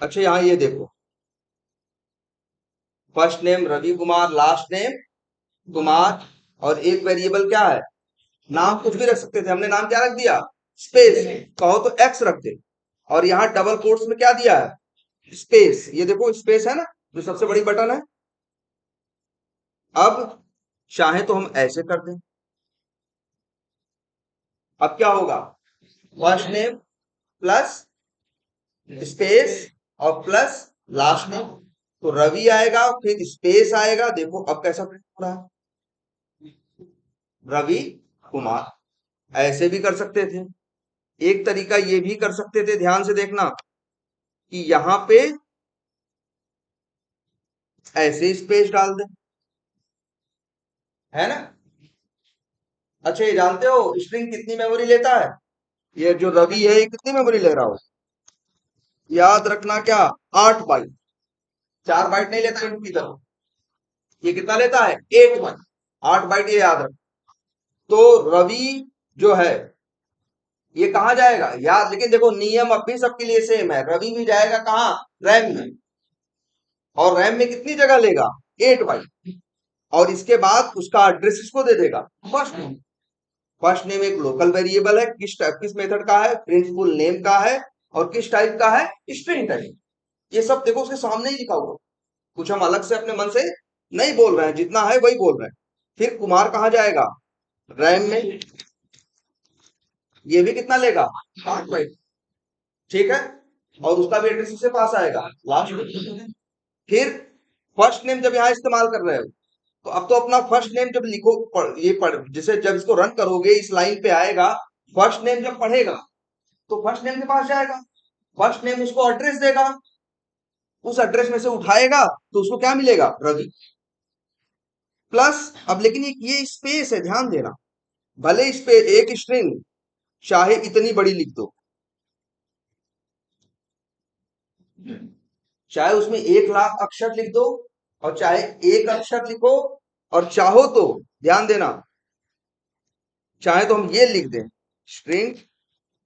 अच्छा यहाँ ये देखो, first name Ravi Kumar, last name Kumar, और एक वेरिएबल क्या है, नाम कुछ भी रख सकते थे, हमने नाम क्या रख दिया, स्पेस। कहो तो एक्स रख दे। और यहाँ डबल कोट्स में क्या दिया है, स्पेस। ये देखो स्पेस है ना, जो सबसे बड़ी बटन है। अब चाहे तो हम ऐसे कर दें। अब क्या होगा, फर्स्ट नेम प्लस स्पेस और प्लस लास्ट नेम, तो रवि आएगा फिर स्पेस आएगा। देखो अब कैसा प्रिंट हो रहा है, रवि कुमार। ऐसे भी कर सकते थे। एक तरीका ये भी कर सकते थे, ध्यान से देखना, कि यहां पे ऐसे स्पेस डाल दें, है ना। अच्छा ये जानते हो स्ट्रिंग कितनी मेमोरी लेता है, ये जो रवि है ये कितनी मेमोरी ले रहा हो, याद रखना क्या, 8 बाइट। 4 बाइट नहीं लेता इनकी तरह, ये कितना लेता है, 8 बाइट। 8 बाइट ये याद रख। तो रवि जो है ये कहाँ जाएगा यार, लेकिन देखो नियम अब भी सबके लिए सेम है, रवि भी जाएगा कहाँ, रैम में। और रैम में कितनी जगह लेगा, 8 बाइट। और इसके बाद उसका एड्रेस किसको दे देगा, फर्स्ट नेम। फर्स्ट नेम एक लोकल वेरिएबल है, किस टाइप, किस मेथड का है, प्रिंटफुल नेम का है, और किस टाइप का है, स्ट्रिंग टाइप। ये सब देखो उसके सामने ही लिखा हुआ, कुछ हम अलग से अपने मन से नहीं बोल रहे हैं, जितना है वही बोल रहे हैं। फिर कुमार कहाँ जाएगा, रैम में। ये भी कितना लेगा, 8 बाइट। ठीक है, और उसका भी एड्रेस उससे पास आएगा लास्ट में। फिर फर्स्ट नेम जब यहाँ इस्तेमाल कर रहे हो, तो अब तो अपना फर्स्ट नेम जब लिखो जैसे जब इसको रन करोगे इस लाइन पे आएगा, फर्स्ट नेम जब पढ़ेगा तो फर्स्ट नेम के पास जाएगा, फर्स्ट नेम उसको एड्रेस देगा, उस एड्रेस में से उठाएगा तो उसको क्या मिलेगा, रवि। प्लस, अब लेकिन ये स्पेस है, ध्यान देना, भले इस पे एक स्ट्रिंग चाहे इतनी बड़ी लिख दो, चाहे उसमें 1 लाख अक्षर लिख दो, और चाहे एक अक्षर लिखो, और चाहो तो ध्यान देना, चाहे तो हम ये लिख दें, स्ट्रिंग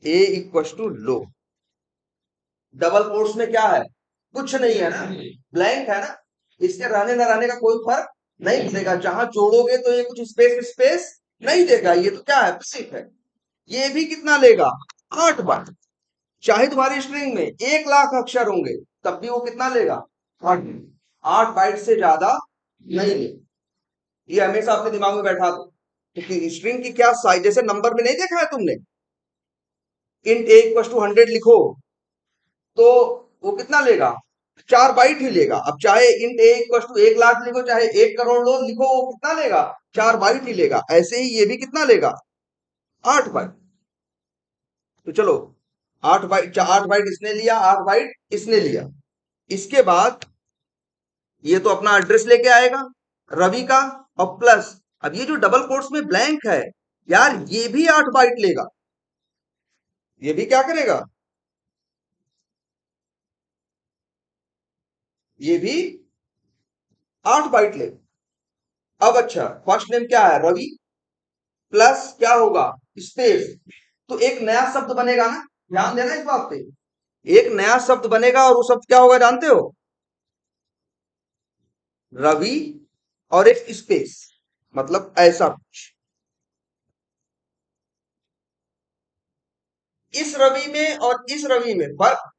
ए इक्वल टू लो। डबल कोट्स में क्या है, कुछ नहीं है ना, ब्लैंक है ना, इसके रहने न रहने का कोई फर्क नहीं पड़ेगा। जहां जोड़ोगे तो ये कुछ स्पेस स्पेस नहीं देगा, ये तो क्या है, पैसिव है। ये भी कितना लेगा, 8 बार। चाहे तुम्हारी स्ट्रिंग में 1 लाख अक्षर होंगे तब भी वो कितना लेगा, 8 बाइट से ज्यादा नहीं ले। ये हमेशा अपने दिमाग में बैठा दो, क्योंकि स्ट्रिंग की क्या साइज, जैसे नंबर में नहीं देखा है तुमने, इंट ए इक्वल टू 100 लिखो तो वो कितना लेगा, 4 बाइट ही लेगा। अब चाहे int a equal to 1 lakh लिखो, चाहे 1 करोड़ लो लिखो, वो कितना लेगा, 4 बाइट ही लेगा। ऐसे ही ये भी कितना लेगा, 8 बाइट। तो चलो 8 बाइट, 8 बाइट इसने लिया, 8 बाइट इसने लिया। इसके बाद ये तो अपना एड्रेस लेके आएगा रवि का, और प्लस अब ये जो डबल कोट्स में ब्लैंक है यार, ये भी 8 बाइट लेगा। ये भी क्या करेगा, ये भी 8 बाइट लेगा। अब अच्छा फर्स्ट नेम क्या है, रवि, प्लस क्या होगा, स्पेस। तो एक नया शब्द बनेगा ना, ध्यान देना इस बात पे, एक नया शब्द बनेगा, और वो शब्द क्या होगा जानते हो, रवि और एक स्पेस, मतलब ऐसा कुछ। इस रवि में और इस रवि में फर्क,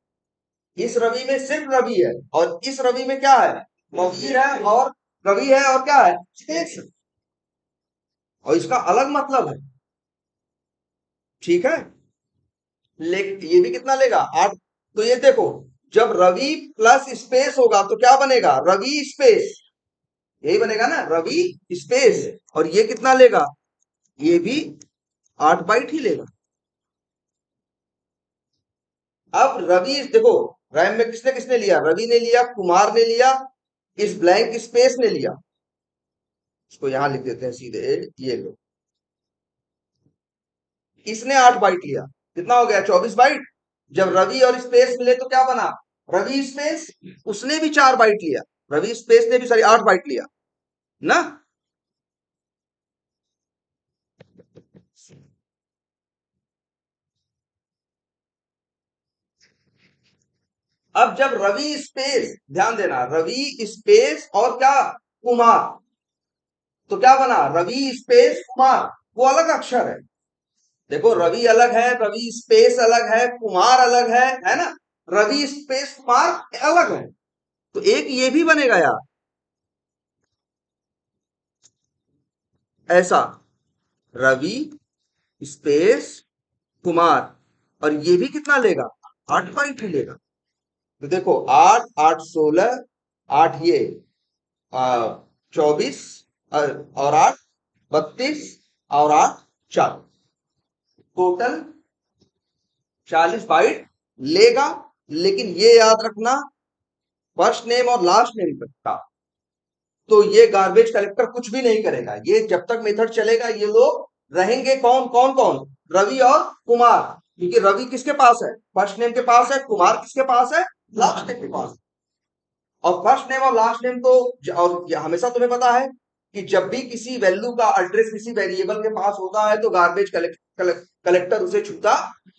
इस रवि में सिर्फ रवि है, और इस रवि में क्या है, मौखिर है और रवि है, और क्या है, स्पेस है। और इसका अलग मतलब है, ठीक है। ये भी कितना लेगा, 8। तो ये देखो, जब रवि प्लस स्पेस होगा तो क्या बनेगा, रवि स्पेस, यही बनेगा ना, रवि स्पेस। और ये कितना लेगा, ये भी 8 बाइट ही लेगा। अब रवि देखो, रैम में किसने किसने लिया, रवि ने लिया, कुमार ने लिया, इस ब्लैंक स्पेस ने लिया। इसको यहां लिख देते हैं सीधे, ये लो, इसने 8 बाइट लिया, कितना हो गया, 24 बाइट। जब रवि और स्पेस मिले तो क्या बना, रवि स्पेस, उसने भी 4 बाइट लिया, रवि स्पेस ने भी सॉरी 8 बाइट लिया ना। अब जब रवि स्पेस, ध्यान देना, रवि स्पेस और क्या, कुमार, तो क्या बना, रवि स्पेस कुमार, वो अलग अक्षर है। देखो रवि अलग है, रवि स्पेस अलग है, कुमार अलग है ना, रवि स्पेस कुमार अलग है, तो एक ये भी बनेगा यार, ऐसा, रवि स्पेस कुमार, और ये भी कितना लेगा, 8 पॉइंट ही लेगा। तो देखो 8 8 16, 8 ये 24, और 8 32, और 8 40, टोटल 40 बाइट लेगा। लेकिन ये याद रखना, फर्स्ट नेम और लास्ट नेम का, तो ये गार्बेज कलेक्टर कुछ भी नहीं करेगा, ये जब तक मेथड चलेगा ये लोग रहेंगे, कौन कौन कौन, रवि और कुमार, क्योंकि रवि किसके पास है, फर्स्ट नेम के पास है, कुमार किसके पास है, लास्ट नेम के पास है। और फर्स्ट नेम और लास्ट नेम तो और हमेशा तुम्हें पता है कि जब भी किसी वैल्यू का एड्रेस किसी वेरिएबल के पास होता है तो गार्बेज कलेक्टर उसे छूता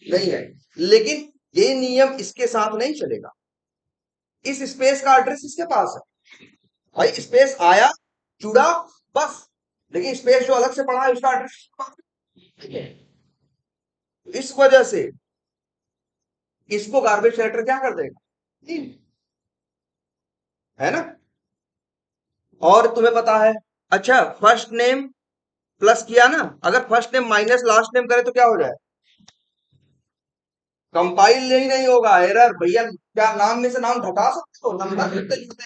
नहीं है। लेकिन ये नियम इसके साथ नहीं चलेगा, इस स्पेस का एड्रेस इसके पास है, भाई स्पेस आया जुड़ा बस, लेकिन स्पेस जो अलग से पढ़ा है उसका एड्रेस इसके पास है। इस वजह से इसको गार्बेज कलेक्टर क्या कर देगा, है ना। और तुम्हें पता है, अच्छा फर्स्ट नेम प्लस किया ना, अगर first name minus last name करे तो क्या हो जाए, कंपाइल नहीं होगा, एरर भैया, क्या नाम में से नाम घटा सकते हो, नंबर लिखते लिखते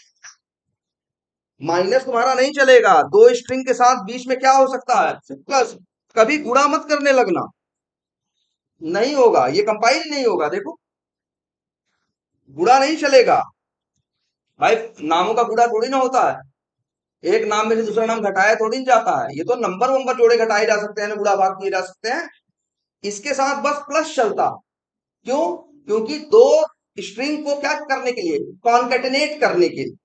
माइनस तुम्हारा नहीं चलेगा, दो स्ट्रिंग के साथ बीच में क्या हो सकता है, प्लस, कभी गुणा मत करने लगना, नहीं होगा, ये कंपाइल नहीं होगा, देखो गुणा नहीं चलेगा भाई, नामों का गुणा थोड़ी ना होता है, एक नाम में से दूसरा नाम घटाया थोड़ी ना जाता है, ये तो नंबर वंबर जोड़े घटाए जा सकते हैं ना, गुणा भाग किए जा सकते हैं, इसके साथ बस प्लस चलता, क्यों, क्योंकि दो स्ट्रिंग को क्या करने के लिए, कॉन्केटेनेट करने के लिए,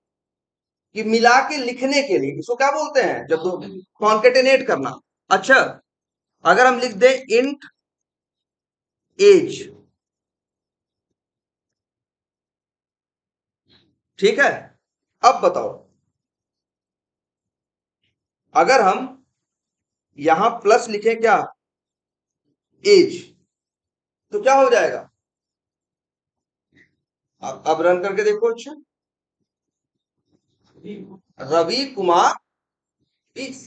कि मिला के लिखने के लिए, इसको क्या बोलते हैं, जब दो कॉन्केटेनेट करना। अच्छा, अगर हम लिख दें इंट एज, ठीक है, अब बताओ, अगर हम यहां प्लस लिखें क्या, एज, तो क्या हो जाएगा, अब रन करके देखो, अच्छा, रवि कुमार 20,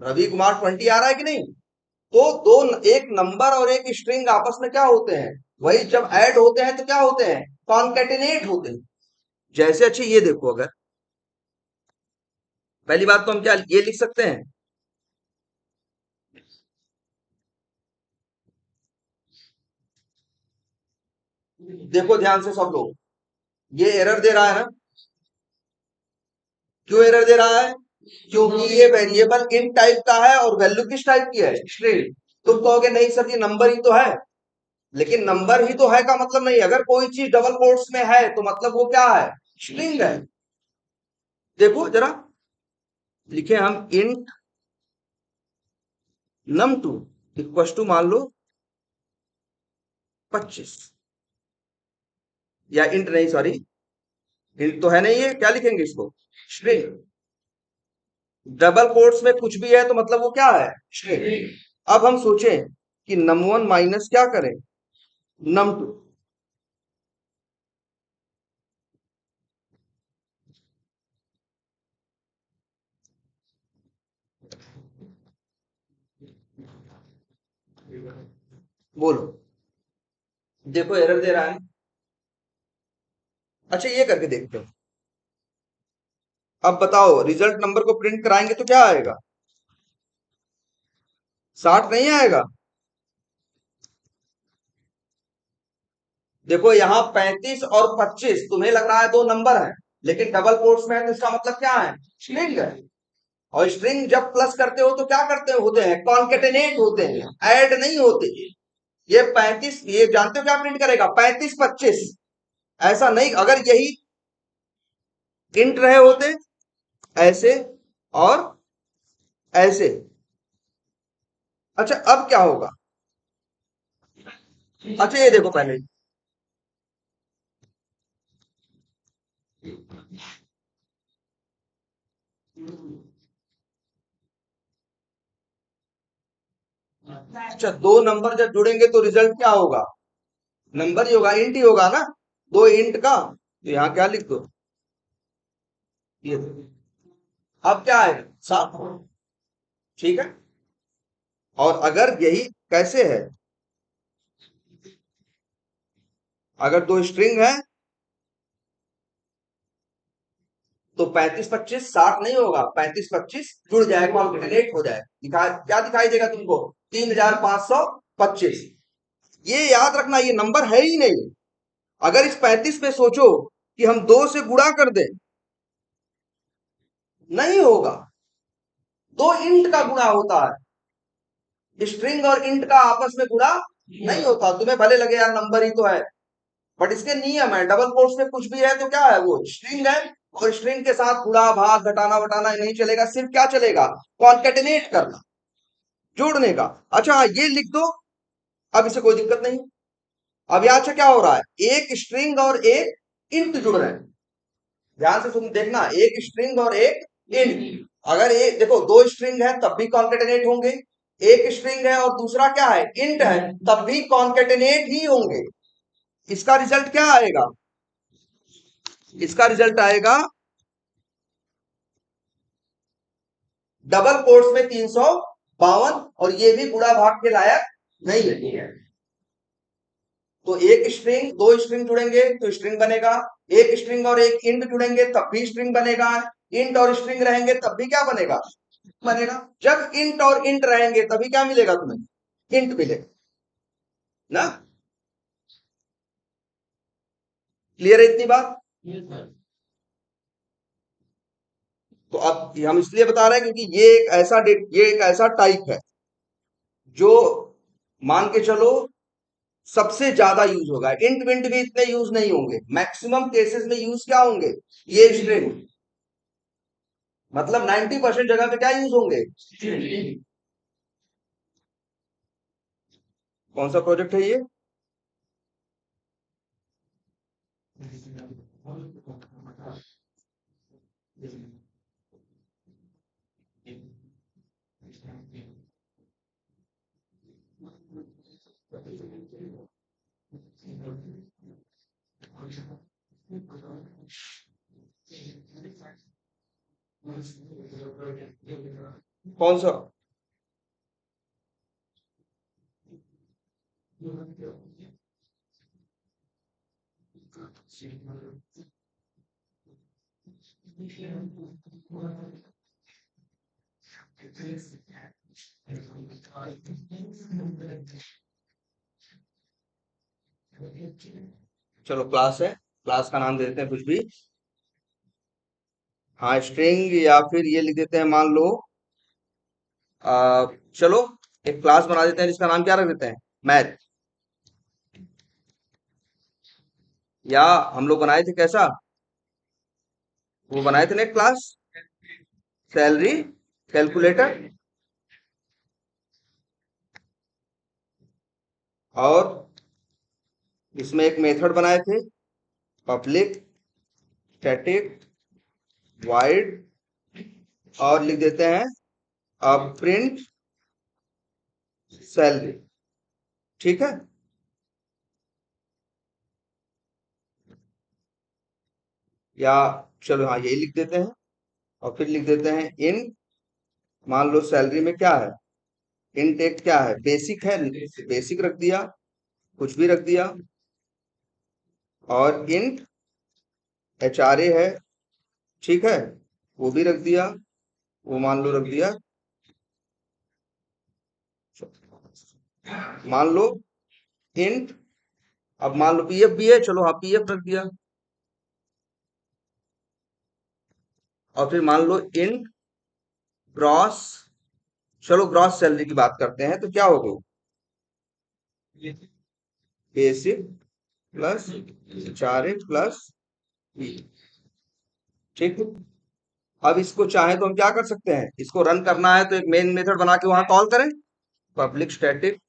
रवि कुमार 20 आ रहा है कि नहीं, तो दो, एक नंबर और एक स्ट्रिंग आपस में क्या होते हैं, वही जब ऐड होते हैं तो क्या होते हैं, कॉन्केटिनेट होते हैं, जैसे, अच्छे ये देखो, अगर पहली बात तो हम क्या ये लिख सकते हैं, देखो ध्यान से सब लोग, ये एरर दे रहा है ना, क्यों एरर दे रहा है, क्योंकि ये वेरिएबल इन टाइप का है और वैल्यू किस टाइप की है, स्ट्रिंग। तुम कहोगे नहीं सर ये नंबर ही तो है, लेकिन नंबर ही तो है का मतलब नहीं, अगर कोई चीज डबल कोट्स में है तो मतलब वो क्या है, स्ट्रिंग है। देखो जरा, लिखे हम इंट num2 इक्वल टू मान लो 25, या इंट नहीं, सॉरी इंट तो है नहीं, ये क्या लिखेंगे इसको, स्ट्रिंग, डबल कोट्स में कुछ भी है तो मतलब वो क्या है, स्ट्रिंग। अब हम सोचें कि num1 माइनस क्या करें, num2, बोलो, देखो एरर दे रहा है। अच्छा ये करके देखते हो, अब बताओ रिजल्ट नंबर को प्रिंट कराएंगे तो क्या आएगा, 60 नहीं आएगा। देखो यहाँ 35 और 25 तुम्हें लग रहा है दो नंबर है, लेकिन डबल कोट्स में है तो इसका मतलब क्या है, स्ट्रिंग है। और स्ट्रिंग जब प्लस करते हो तो क्या करते होते हैं, कॉन्केटेनेट होते हैं, ऐड नहीं होते। ये 35, ये जानते हो क्या प्रिंट करेगा, 35 25, ऐसा नहीं, अगर यही इंट रहे होते ऐसे और ऐसे। अच्छा अब क्या होगा, अच्छा ये देखो पहले, अच्छा, दो नंबर जब जुड़ेंगे तो रिजल्ट क्या होगा? नंबर ही होगा, इंट ही होगा ना। दो इंट का, तो यहाँ क्या लिख दो, ये। अब क्या है, 7। ठीक है। और अगर यही कैसे है, अगर दो स्ट्रिंग है तो 35 25 60 नहीं होगा, 35 25 जुड़ जाएगा, कॉन्केटेनेट हो जाए, क्या दिखाई देगा तुमको? 3525। ये याद रखना, ये नंबर है ही नहीं। अगर इस 35 पे सोचो कि हम 2 से गुणा कर दें, नहीं होगा। दो इंट का गुणा होता है, स्ट्रिंग और इंट का आपस में गुणा नहीं होता। तुम्हें भले लगे यार नंबर ही तो है, बट इसके नियम है। डबल कोट्स में कुछ भी है तो क्या है, वो स्ट्रिंग है, और स्ट्रिंग के साथ गुणा भाग घटाना वटाना नहीं चलेगा, सिर्फ क्या चलेगा, कॉन्केटिनेट करना, जोड़ने का। अच्छा ये लिख दो, अब इसे कोई दिक्कत नहीं। अब यहाँ से क्या हो रहा है, एक स्ट्रिंग और एक इंट जुड़ रहे हैं। ध्यान से तुम देखना, एक स्ट्रिंग और एक इंट। अगर एक देखो, दो स्ट्रिंग है तब भी कॉन्केटिनेट होंगे, एक स्ट्रिंग है और दूसरा क्या है, इंट है, तब भी कॉन्केटिनेट ही होंगे। इसका रिजल्ट क्या आएगा, इसका रिजल्ट आएगा डबल कोट्स में 352, और ये भी गुणा भाग के लायक नहीं है। तो एक स्ट्रिंग, दो स्ट्रिंग जुड़ेंगे तो स्ट्रिंग बनेगा, एक स्ट्रिंग और एक इंट जुड़ेंगे तब भी स्ट्रिंग बनेगा, इंट और स्ट्रिंग रहेंगे तब भी क्या बनेगा, बनेगा। जब इंट और इंट रहेंगे तभी क्या मिलेगा तुम्हें, इंट मिलेगा ना। क्लियर है इतनी बात? तो अब हम इसलिए बता रहे हैं क्योंकि ये एक ऐसा टाइप है जो, मान के चलो, सबसे ज्यादा यूज होगा। इंट विंट भी इतने यूज नहीं होंगे, मैक्सिमम केसेस में यूज क्या होंगे, ये स्ट्रिंग। मतलब 90% जगह पे क्या यूज होंगे, कौन सा प्रोजेक्ट है ये? कौन सा? चलो क्लास है, क्लास का नाम दे देते हैं कुछ भी। हाँ, स्ट्रिंग, या फिर ये लिख देते हैं, मान लो चलो एक क्लास बना देते हैं जिसका नाम क्या रख देते हैं, मैथ। या हम लोग बनाए थे कैसा, वो बनाए थे ना क्लास, सैलरी कैलकुलेटर। और इसमें एक मेथड बनाए थे, पब्लिक स्टैटिक वाइड, और लिख देते हैं अब प्रिंट सैलरी। ठीक है। या चलो हाँ यही लिख देते हैं, और फिर लिख देते हैं इन, मान लो सैलरी में क्या है, इनटेक क्या है, बेसिक है, बेसिक रख दिया, कुछ भी रख दिया। और इंट एचआरए है, ठीक है, वो भी रख दिया, वो मान लो रख दिया। मान लो इंट, अब मान लो पीएफ भी है, चलो हाँ पीएफ रख दिया। और फिर मान लो इंट ग्रॉस, चलो ग्रॉस सैलरी की बात करते हैं, तो क्या हो गई, basic plus HRA plus P. ठीक है। अब इसको चाहे तो हम क्या कर सकते हैं, इसको रन करना है तो एक मेन मेथड बना के वहां कॉल करें, पब्लिक स्टैटिक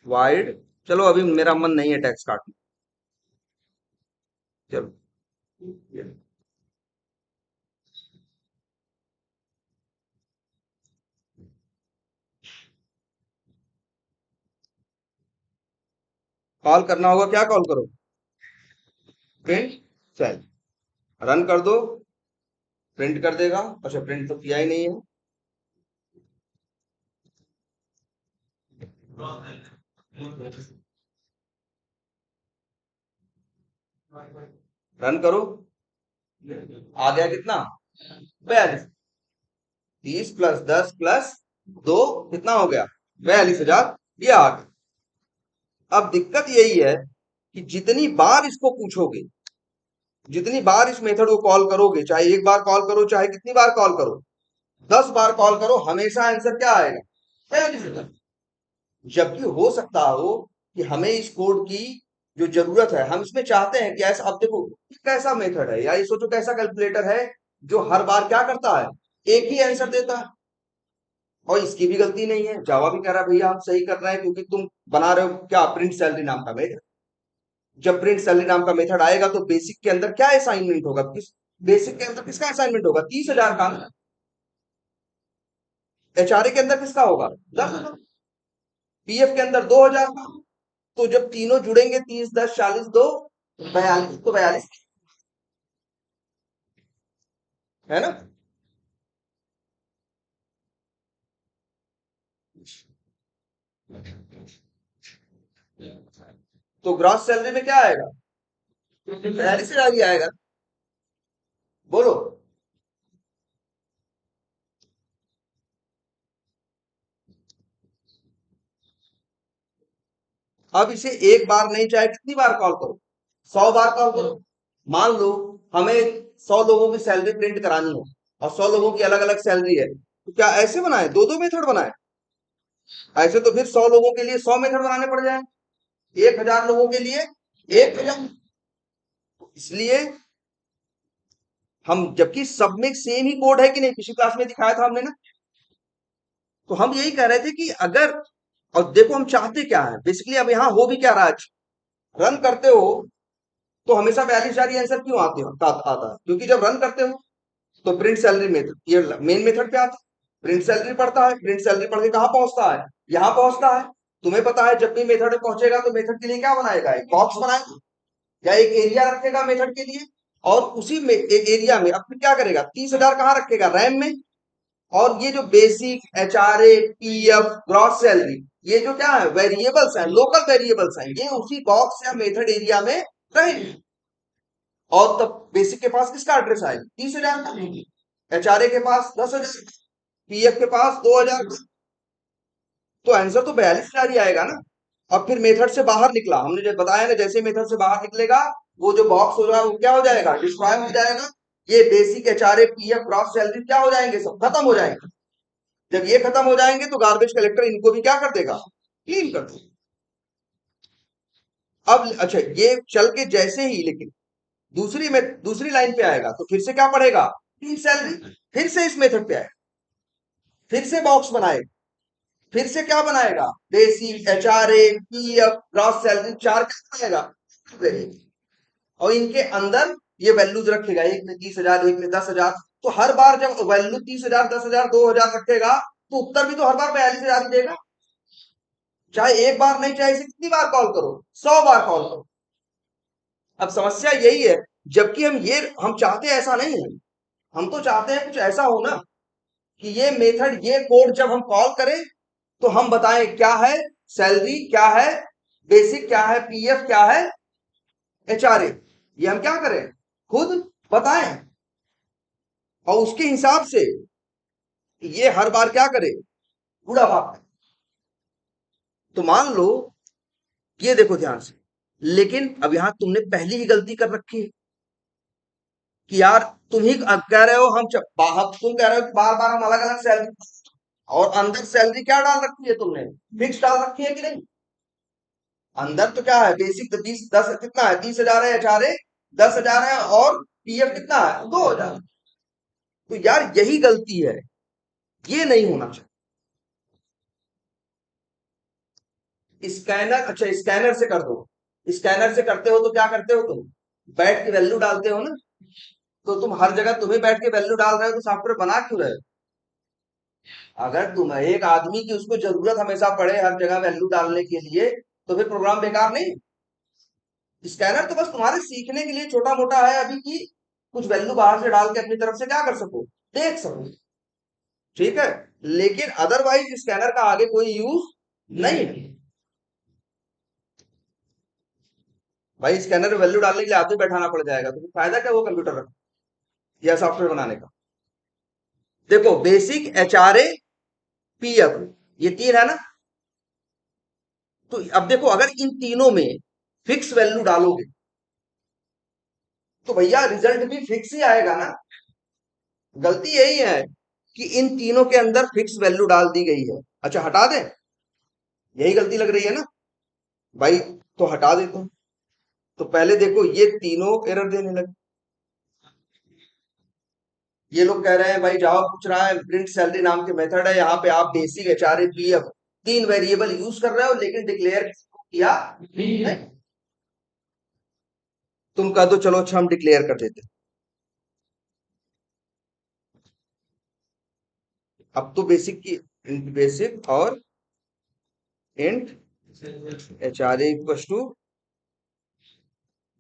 वाइड। चलो अभी मेरा मन नहीं है टैक्स काटने, चलो कॉल करना होगा, क्या कॉल करो? Print cell. रन कर दो, प्रिंट कर देगा। अच्छा, प्रिंट तो किया ही नहीं है। रन करो, आ गया कितना? 42। 30 + 10 + 2 कितना हो गया? 42,000। ये आ गया। अब दिक्कत यही है कि जितनी बार इसको पूछोगे, जितनी बार इस मेथड को कॉल करोगे, चाहे एक बार कॉल करो चाहे कितनी बार कॉल करो, 10 बार कॉल करो, हमेशा आंसर क्या आएगा? 42,000। जबकि हो सकता हो कि हमें इस कोड की जो जरूरत है, हम इसमें चाहते हैं कि ऐसा, अब देखो कैसा मेथड है, या ये सोचो कैसा कैलकुलेटर है जो हर बार क्या करता है? एक ही आंसर देता है। और इसकी भी गलती नहीं है, जावा भी कह रहा है भैया हम सही कर रहे हैं, क्योंकि तुम बना रहे हो क्या? प्रिंट सैलरी नाम का मेथड। जब प्रिंट सैलरी नाम का मेथड आएगा तो बेसिक के अंदर क्या असाइनमेंट होगा? बेसिक के अंदर किसका असाइनमेंट होगा? 30,000 का। एचआरए के अंदर किसका होगा? 10,000। पीएफ के अंदर 2,000 का। तो जब तीनों जुड़ेंगे, 30 10 40 2 42, तो 42 है ना? तो ग्रॉस सैलरी में क्या आएगा? 42,000 ही आएगा। बोलो। अब इसे एक बार नहीं, चाहे कितनी बार कॉल करो, 100 बार कॉल करो। मान लो हमें 100 लोगों की सैलरी प्रिंट करानी है, और 100 लोगों की अलग अलग सैलरी है, तो क्या ऐसे बनाए? दो दो मेथड बनाए? ऐसे तो फिर 100 लोगों के लिए 100 मेथड बनाने पड़ जाए, 1,000 लोगों के लिए 1,000। इसलिए हम, जबकि सब में सेम ही कोड है कि नहीं, पिछली क्लास में दिखाया था हमने ना। तो हम यही कह रहे थे कि अगर, और देखो हम चाहते क्या है बेसिकली, अब यहाँ हो भी क्या रहा है, रन करते हो तो हमेशा 42,000 आंसर क्यों आता है? क्योंकि जब रन करते हो तो प्रिंट सैलरी मेथड, ये मेन मेथड पे आता है, प्रिंट सैलरी पढ़ता है, प्रिंट सैलरी पढ़ के कहाँ पहुंचता है? यहाँ पहुंचता है। तुम्हें पता है जब भी मेथड में पहुंचेगा तो मेथड के लिए क्या बनाएगा? एक बॉक्स बनाएगा, या एक एरिया रखेगा मेथड के लिए। और उसी में एरिया में अब फिर क्या करेगा? 30,000 कहाँ रखेगा? रैम में। और ये जो basic, HRA, PF, gross salary, ये जो क्या है? वेरिएबल्स हैं, लोकल वेरिएबल्स हैं, ये उसी बॉक्स या मेथड एरिया में रहेंगे। और तब बेसिक के पास किसका एड्रेस आएगा? 30,000 का। एचआरए के पास 10,000, पीएफ के पास 2,000। तो आंसर तो 42,000 ही आएगा ना। अब फिर मेथड से बाहर निकला, हमने जो बताया ना, जैसे मेथड से बाहर निकलेगा वो जो बॉक्स हो रहा है वो क्या हो जाएगा? डिस्ट्रॉय हो जाएगा। ये basic, HRA, PF, gross salary क्या हो जाएंगे? सब खत्म हो जाएंगे। जब ये खत्म हो जाएंगे तो गार्बेज कलेक्टर इनको भी क्या कर देगा? क्लीन कर देगा। अब अच्छा, ये चल के जैसे ही लेकिन दूसरी लाइन पे आएगा तो फिर से क्या पढ़ेगा? Print salary. फिर से इस मेथड पे आएगा, फिर से बॉक्स बनाएगा, फिर से क्या बनाएगा? Basic, HRA, PF, gross salary, चार क्या बनाएगा? और इनके अंदर ये वैल्यूज रखेगा, एक में 30,000, एक में 10,000। तो हर बार जब वैल्यू 30,000, 10,000, 2,000 रखेगा तो उत्तर भी तो हर बार 42,000 ही देगा। चाहे एक बार नहीं, चाहे इसे कितनी बार कॉल करो, 100 बार कॉल करो। अब समस्या यही है, जबकि हम चाहते ऐसा नहीं है। हम तो चाहते हैं कुछ ऐसा हो ना कि ये मेथड, ये कोड जब हम कॉल करें तो हम बताएं क्या है सैलरी, क्या है बेसिक, क्या है पीएफ, क्या है एचआरए। ये हम क्या करें? खुद बताएं। और उसके हिसाब से ये हर बार क्या करे? बूढ़ा भाग। तो मान लो, ये देखो ध्यान से, लेकिन अब यहां तुमने पहली ही गलती कर रखी है कि यार, तुम ही अब कह रहे हो बाहर, तुम कह रहे हो कि बार बार हम अलग अलग सैलरी, और अंदर सैलरी क्या डाल रखी है तुमने? फिक्स डाल रखी है कि नहीं? अंदर तो क्या है? बेसिक तो 10 कितना है? 30,000 है, एचआरए 10,000 है, और पीएफ कितना है? 2,000। तो यार यही गलती है, ये नहीं होना चाहिए। स्कैनर, अच्छा स्कैनर से कर दो। स्कैनर से करते हो तो क्या करते हो तुम? बैठ के वैल्यू डालते हो ना। तो तुम हर जगह तुम्हें बैठ के वैल्यू डाल रहे हो तो सॉफ्टवेयर बना क्यों रहे हो? अगर तुम एक आदमी की उसको जरूरत हमेशा पड़े हर जगह वैल्यू डालने के लिए, तो फिर प्रोग्राम बेकार नहीं। स्कैनर तो बस तुम्हारे सीखने के लिए छोटा मोटा है अभी की, कुछ वैल्यू बाहर से डाल के अपनी तरफ से क्या कर सको, देख सको, ठीक है। लेकिन अदरवाइज स्कैनर का आगे कोई यूज नहीं है भाई। स्कैनर में वैल्यू डालने के लिए आदमी बैठाना पड़ जाएगा, तो फिर फायदा क्या वो कंप्यूटर रख या सॉफ्टवेयर बनाने का। देखो बेसिक, एचआरए, पीएफ, ये तीन है ना। तो अब देखो अगर इन तीनों में फिक्स वैल्यू डालोगे तो भैया रिजल्ट भी फिक्स ही आएगा ना। गलती यही है कि इन तीनों के अंदर फिक्स वैल्यू डाल दी गई है। अच्छा हटा दें, यही गलती लग रही है ना भाई, तो हटा देते हैं। तो पहले देखो ये तीनों एरर देने लगे। ये लोग कह रहे हैं भाई जावा पूछ रहा है प्रिंट सैलरी नाम के मेथड है, यहाँ पे आप बेसिक, एचआरए, पीएफ तीन वेरिएबल यूज कर रहे हो लेकिन डिक्लेयर किया नहीं। तुम कह दो चलो अच्छा हम डिक्लेयर कर देते। अब तो बेसिक की बेसिक और इंट एचआरए इक्वल टू,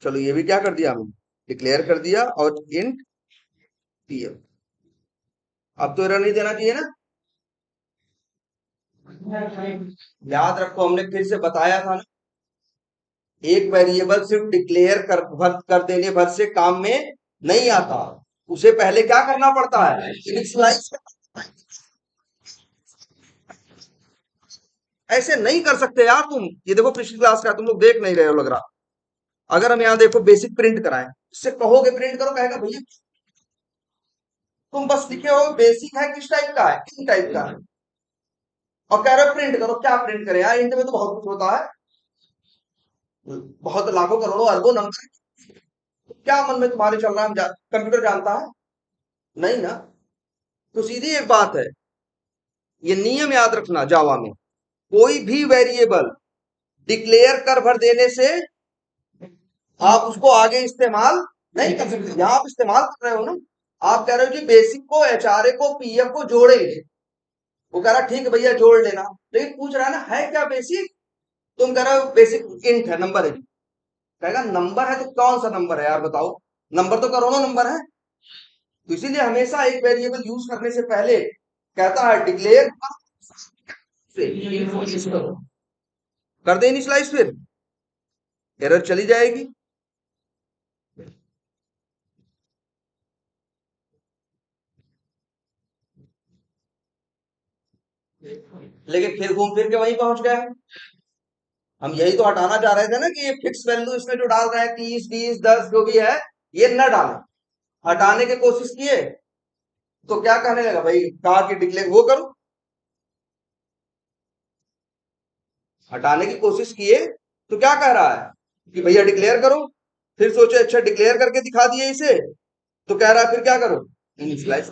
चलो ये भी क्या कर दिया हमने, डिक्लेयर कर दिया, और इंट पीएफ। अब तो एरर नहीं देना चाहिए ना। याद रखो हमने फिर से बताया था ना, एक वेरिएबल सिर्फ डिक्लेयर कर देने भर से काम में नहीं आता, उसे पहले क्या करना पड़ता है, इनिशियलाइज। ऐसे नहीं कर सकते यार तुम, ये देखो पिछली क्लास का तुम लोग देख नहीं रहे हो लग रहा। अगर हम यहाँ देखो बेसिक प्रिंट कराएं, इससे कहोगे प्रिंट करो, कहेगा भैया तुम बस लिखे हो बेसिक है, किस टाइप का है, किस टाइप का है, और कह रहे हो प्रिंट करो। क्या प्रिंट करे यार, इंट में तो बहुत कुछ होता है, बहुत लाखों करोड़ों अरबों नंबर। क्या मन में तुम्हारे चल रहा है, कंप्यूटर जानता है नहीं ना। तो सीधी एक बात है, ये नियम याद रखना, जावा में कोई भी वेरिएबल डिक्लेयर कर भर देने से आप उसको आगे इस्तेमाल नहीं कर सकते। यहाँ आप इस्तेमाल कर रहे हो ना, आप कह रहे हो जी बेसिक को, एचआरए को, पीएफ को जोड़ेंगे। वो कह रहा ठीक है भैया जोड़ लेना, लेकिन पूछ रहा है ना है क्या बेसिक। तुम कह रहे हो बेसिक इंट है, नंबर है। कहेगा नंबर है तो कौन सा नंबर है यार बताओ, नंबर तो करोड़ों नंबर है। तो इसीलिए हमेशा एक वेरिएबल यूज करने से पहले कहता है डिक्लेयर करो, कर दे इनिशियलाइज, फिर एरर चली जाएगी। लेकिन फिर घूम फिर के वहीं पहुंच गए हैं। हम यही तो हटाना चाह रहे थे ना कि ये फिक्स वैल्यू इसमें जो डाल रहे हैं 30, 20, 10 जो भी है, ये न डालें। हटाने की कोशिश किए तो क्या कहने लगा भाई, कहा कि डिक्लेयर वो करो। हटाने की कोशिश किए तो क्या कह रहा है कि भैया डिक्लेयर करो। फिर सोचे अच्छा डिक्लेयर करके दिखा दिए इसे, तो कह रहा है फिर क्या करो, इनिशियलाइज।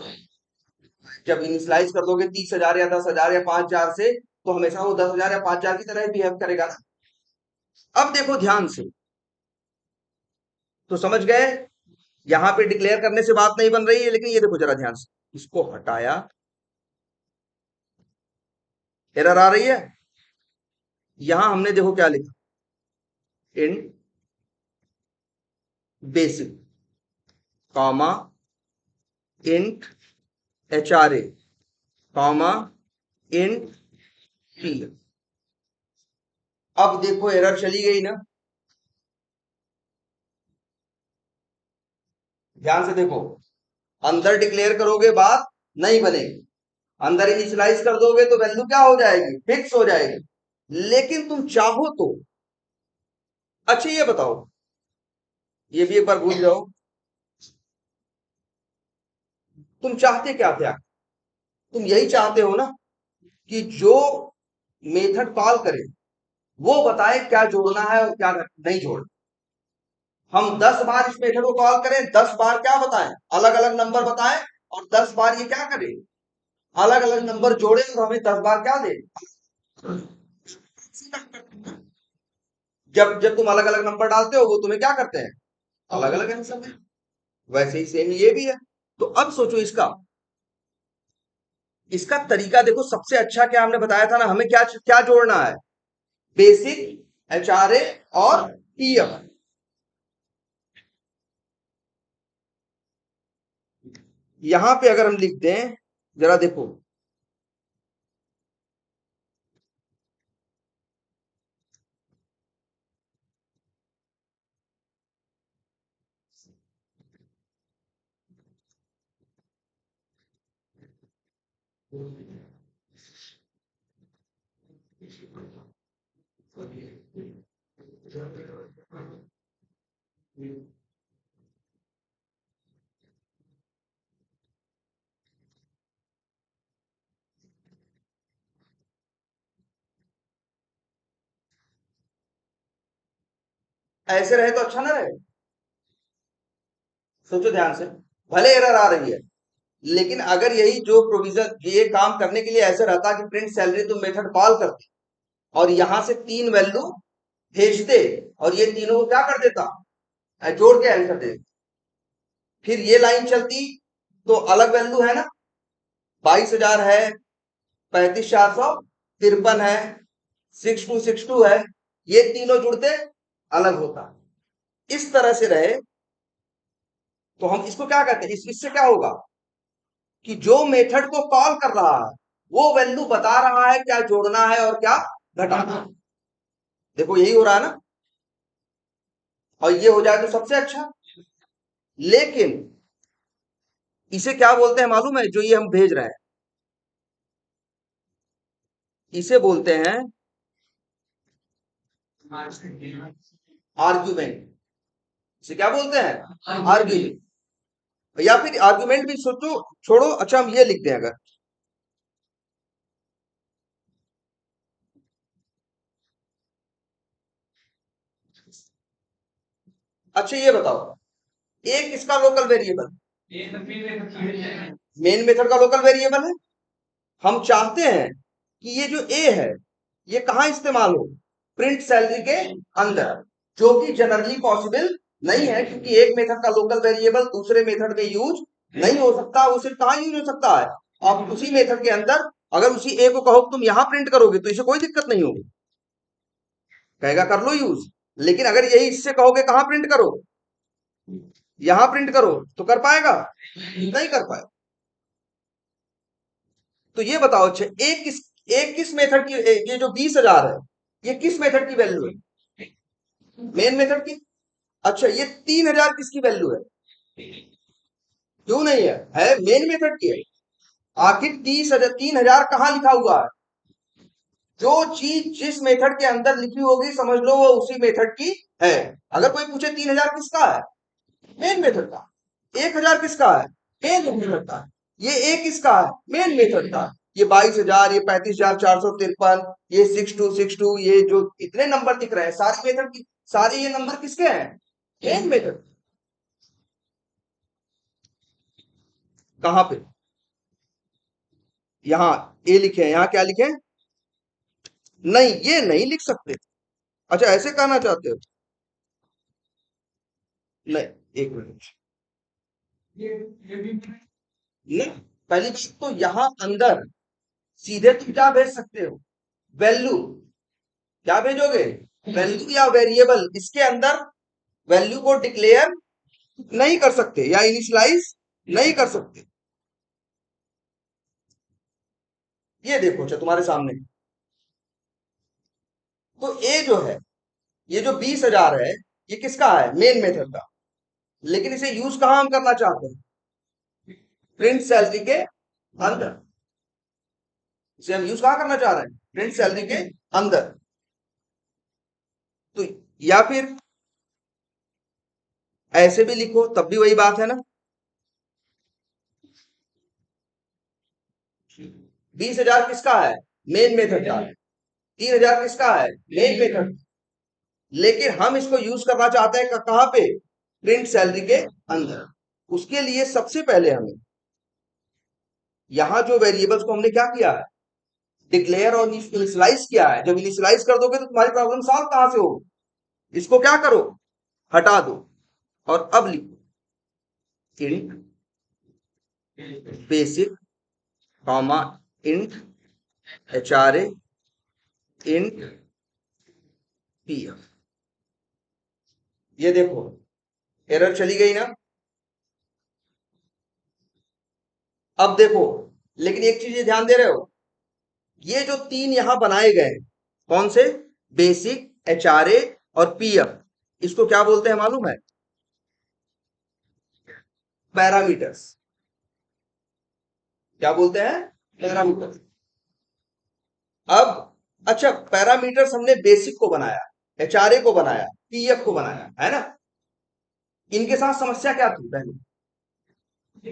जब इनिशियलाइज कर दोगे 30,000 या 10,000 या 5,000 से, तो हमेशा वो 10,000 या 5,000 की तरह बिहेव करेगा ना। अब देखो ध्यान से, तो समझ गए, यहां पे डिक्लेयर करने से बात नहीं बन रही है, लेकिन ये देखो जरा ध्यान से, इसको हटाया, एरर आ रही है। यहां हमने देखो क्या लिखा, in basic, comma, int HRA, comma, int P. अब देखो एरर चली गई ना, ध्यान से देखो। अंदर डिक्लेयर करोगे बात नहीं बनेगी, अंदर इनिशियलाइज कर दोगे तो वैल्यू क्या हो जाएगी, फिक्स हो जाएगी। लेकिन तुम चाहो तो, अच्छा ये बताओ, ये भी एक बार भूल जाओ, तुम चाहते क्या थे, तुम यही चाहते हो ना कि जो मेथड कॉल करे वो बताए क्या जोड़ना है और क्या नहीं जोड़ना। हम 10 बार इस मेथड को कॉल करें, 10 बार क्या बताएं, अलग अलग नंबर बताएं, और 10 बार ये क्या करे, अलग अलग नंबर जोड़े, और हमें 10 बार क्या दे। जब जब तुम अलग अलग नंबर डालते हो वो तुम्हें क्या करते हैं, अलग अलग आंसर दें। वैसे ही सेम ये भी है। तो अब सोचो इसका, इसका तरीका देखो, सबसे अच्छा क्या हमने बताया था ना, हमें क्या क्या जोड़ना है, बेसिक, एचआरए और पीएफ। यहां पे अगर हम लिख दें, जरा देखो, ऐसे रहे तो अच्छा ना रहे। सोचो ध्यान से, भले एरर आ रही है, लेकिन अगर यही जो प्रोविजन ये काम करने के लिए ऐसे रहता कि प्रिंट सैलरी तुम मेथड कॉल करते और यहां से 3 वैल्यू भेजते और ये तीनों को क्या कर देता, जोड़ के आंसर दे, फिर ये लाइन चलती तो अलग वैल्यू है ना, 22,000 है, 35,453 है, 6262 है, ये तीनों जुड़ते अलग होता। इस तरह से रहे तो हम इसको क्या कहते हैं, इससे क्या होगा कि जो मेथड को कॉल कर रहा है वो वैल्यू बता रहा है क्या जोड़ना है और क्या घटाना है। देखो यही हो रहा है ना, और ये हो जाए तो सबसे अच्छा। लेकिन इसे क्या बोलते हैं मालूम है, जो ये हम भेज रहे हैं, इसे बोलते हैं आर्ग्यूमेंट। इसे क्या बोलते हैं, आर्ग्यूमेंट। या फिर आर्ग्यूमेंट भी सोचो, छोड़ो, अच्छा हम ये लिखते हैं अगर, अच्छा ये बताओ, ए किसका लोकल वेरिएबल, मेन मेथड का लोकल वेरिएबल है। हम चाहते हैं कि ये जो ए है ये कहां इस्तेमाल हो, प्रिंट सैलरी के अंदर, जो कि जनरली पॉसिबल नहीं है, क्योंकि एक मेथड का लोकल वेरिएबल दूसरे मेथड में यूज नहीं हो सकता। वो सिर्फ कहां यूज हो सकता है, आप उसी मेथड के अंदर। अगर उसी ए को कहो तुम यहां प्रिंट करोगे तो इसे कोई दिक्कत नहीं होगी, कहेगा कर लो यूज। लेकिन अगर यही इससे कहोगे कहां प्रिंट करो, यहां प्रिंट करो, तो कर पाएगा, नहीं कर पाएगा। तो ये बताओ, अच्छा एक किस मेथड की, ये जो 20,000 है ये किस मेथड की वैल्यू है, मेन मेथड की। अच्छा ये 3,000 किसकी वैल्यू है, क्यों नहीं है, मेन मेथड की है। आखिर 30,000 3,000 कहां लिखा हुआ है, जो चीज जिस मेथड के अंदर लिखी होगी समझ लो वो उसी मेथड की है। अगर कोई पूछे 3,000 किसका है, मेन मेथड का। 1,000 किसका है, मेन मेथड का। ये एक किसका है, मेन मेथड का। ये 22,000, ये 35,453, ये 6262, ये जो इतने नंबर दिख रहे हैं सारे मेथड की, सारे ये नंबर किसके हैं, मेन मेथड। कहां पे, यहां ए लिखे हैं, यहां क्या लिखे हैं, नहीं ये नहीं लिख सकते। अच्छा ऐसे कहना चाहते हो, नहीं, एक मिनट, नहीं, पहली बात तो यहां अंदर सीधे तुम क्या भेज सकते हो, वैल्यू। क्या भेजोगे, वैल्यू या वेरिएबल, इसके अंदर वैल्यू को डिक्लेयर नहीं कर सकते या इनिशियलाइज नहीं कर सकते। ये देखो अच्छा तुम्हारे सामने, तो ए जो है, ये जो 20,000 है ये किसका है, मेन मेथड का। लेकिन इसे यूज कहां हम करना चाहते हैं, प्रिंट सैलरी के अंदर। इसे हम यूज कहां करना चाह रहे हैं, प्रिंट सैलरी के अंदर। तो या फिर ऐसे भी लिखो तब भी वही बात है ना, 20,000 किसका है, मेन मेथड का है, 3,000 किसका है, मेन मेथड। लेकिन हम इसको यूज करना चाहते हैं कहां पे, प्रिंट सैलरी के अंदर। उसके लिए सबसे पहले हमें यहां जो वेरिएबल्स को हमने क्या किया है, डिक्लेयर और इनिशियलाइज किया है। जब इनिशियलाइज कर दोगे तो तुम्हारी प्रॉब्लम सॉल्व कहां से होगी, इसको क्या करो, हटा दो, और अब लिखो int basic comma int HRA int PF. ये देखो एरर चली गई ना, अब देखो, लेकिन एक चीज ये ध्यान दे रहे हो, ये जो तीन यहां बनाए गए हैं, कौन से? बेसिक, एचआरए और पीएफ, इसको क्या बोलते हैं मालूम है? पैरामीटर्स। क्या बोलते हैं? पैरामीटर्स। अब अच्छा, पैरामीटर्स हमने बेसिक को बनाया, एचआरए को बनाया, पीएफ को बनाया, है ना? इनके साथ समस्या क्या थी पहले?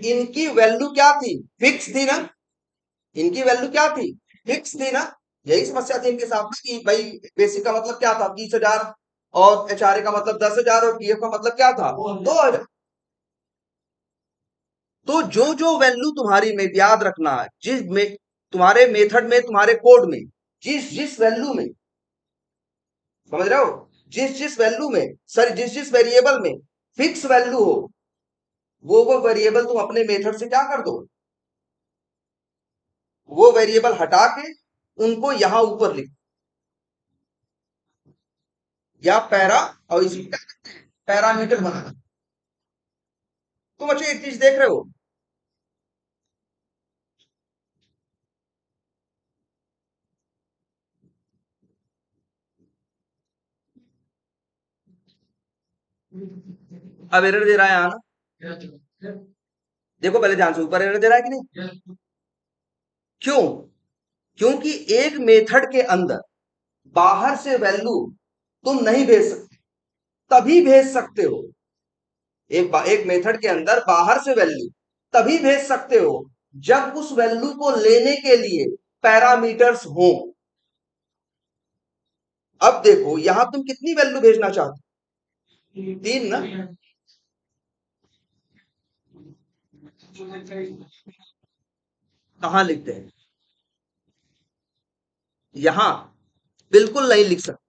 इनकी वैल्यू क्या थी? फिक्स थी ना। इनकी वैल्यू क्या थी? फिक्स थी ना। यही समस्या थी इनके साथ में कि भाई बेसिक का मतलब क्या था? 30,000, और एचआरए का मतलब 10,000, और पीएफ का मतलब क्या था? 2,000। तो जो जो वैल्यू तुम्हारी में याद रखना, जिस में तुम्हारे मेथड में, तुम्हारे कोड में, जिस जिस वैल्यू में, समझ रहे हो, जिस जिस वैल्यू में, सर जिस जिस वेरिएबल में फिक्स वैल्यू हो, वो वेरिएबल तुम अपने मेथड से क्या कर दो? वो वेरिएबल हटा के उनको यहां ऊपर लिख, या पैरा, और इसी पैरामीटर बना। तुम अच्छा एक चीज देख रहे हो, अब एरर दे रहा है यहाँ ना। देखो पहले ध्यान से, ऊपर एरर दे रहा है कि नहीं? क्यों? क्योंकि एक मेथड के अंदर बाहर से वैल्यू तुम नहीं भेज सकते। तभी भेज सकते हो, एक मेथड के अंदर बाहर से वैल्यू तभी भेज सकते हो जब उस वैल्यू को लेने के लिए पैरामीटर्स हो। अब देखो यहां तुम कितनी वैल्यू भेजना चाहते हो? तीन ना। कहां लिखते हैं? यहां बिल्कुल नहीं लिख सकते।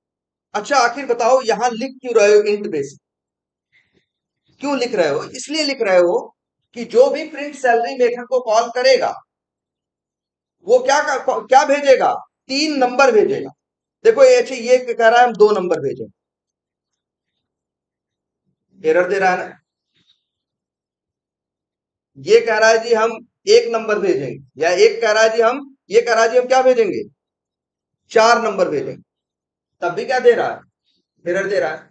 अच्छा आखिर बताओ, यहां लिख क्यों रहे हो इंट बेसिक? क्यों लिख रहे हो? इसलिए लिख रहे हो कि जो भी प्रिंट सैलरी मेथड को कॉल करेगा, वो क्या भेजेगा? 3 नंबर भेजेगा। देखो ये अच्छे, ये कह रहा है हम 2 नंबर भेजें, एरर दे रहा है ना। ये कह रहा है जी हम 1 नंबर भेजेंगे, या एक कह रहा है जी हम, ये कह रहा है जी हम क्या भेजेंगे? 4 नंबर भेजेंगे। तब भी क्या दे रहा है? एरर दे रहा है।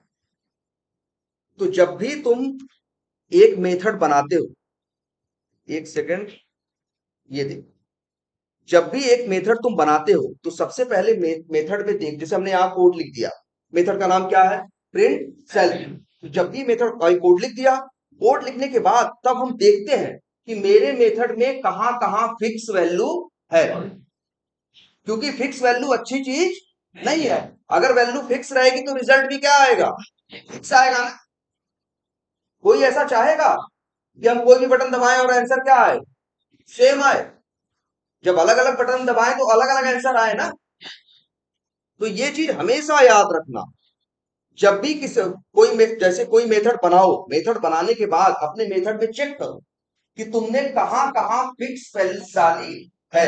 तो जब भी तुम एक मेथड बनाते हो, एक सेकंड, ये देखो, जब भी एक मेथड तुम बनाते हो तो सबसे पहले मेथड में देख, जैसे हमने यहाँ कोड लिख दिया, मेथड का नाम क्या है? Print cell. तो जब भी मेथड कोड लिख दिया, कोड लिखने के बाद तब हम देखते हैं कि मेरे मेथड में कहां कहां फिक्स वैल्यू है, क्योंकि फिक्स वैल्यू अच्छी चीज नहीं है। अगर वैल्यू फिक्स रहेगी तो रिजल्ट भी क्या आएगा? फिक्स आएगा ना। कोई ऐसा चाहेगा कि हम कोई भी बटन दबाएं और आंसर क्या आए? सेम आए। जब अलग अलग बटन दबाएं तो अलग अलग आंसर आए ना। तो ये चीज हमेशा याद रखना, जब भी किसी जैसे कोई मेथड बनाओ, मेथड बनाने के बाद अपने मेथड में चेक करो कि तुमने कहां कहां फिक्स वैल्यू डाली है।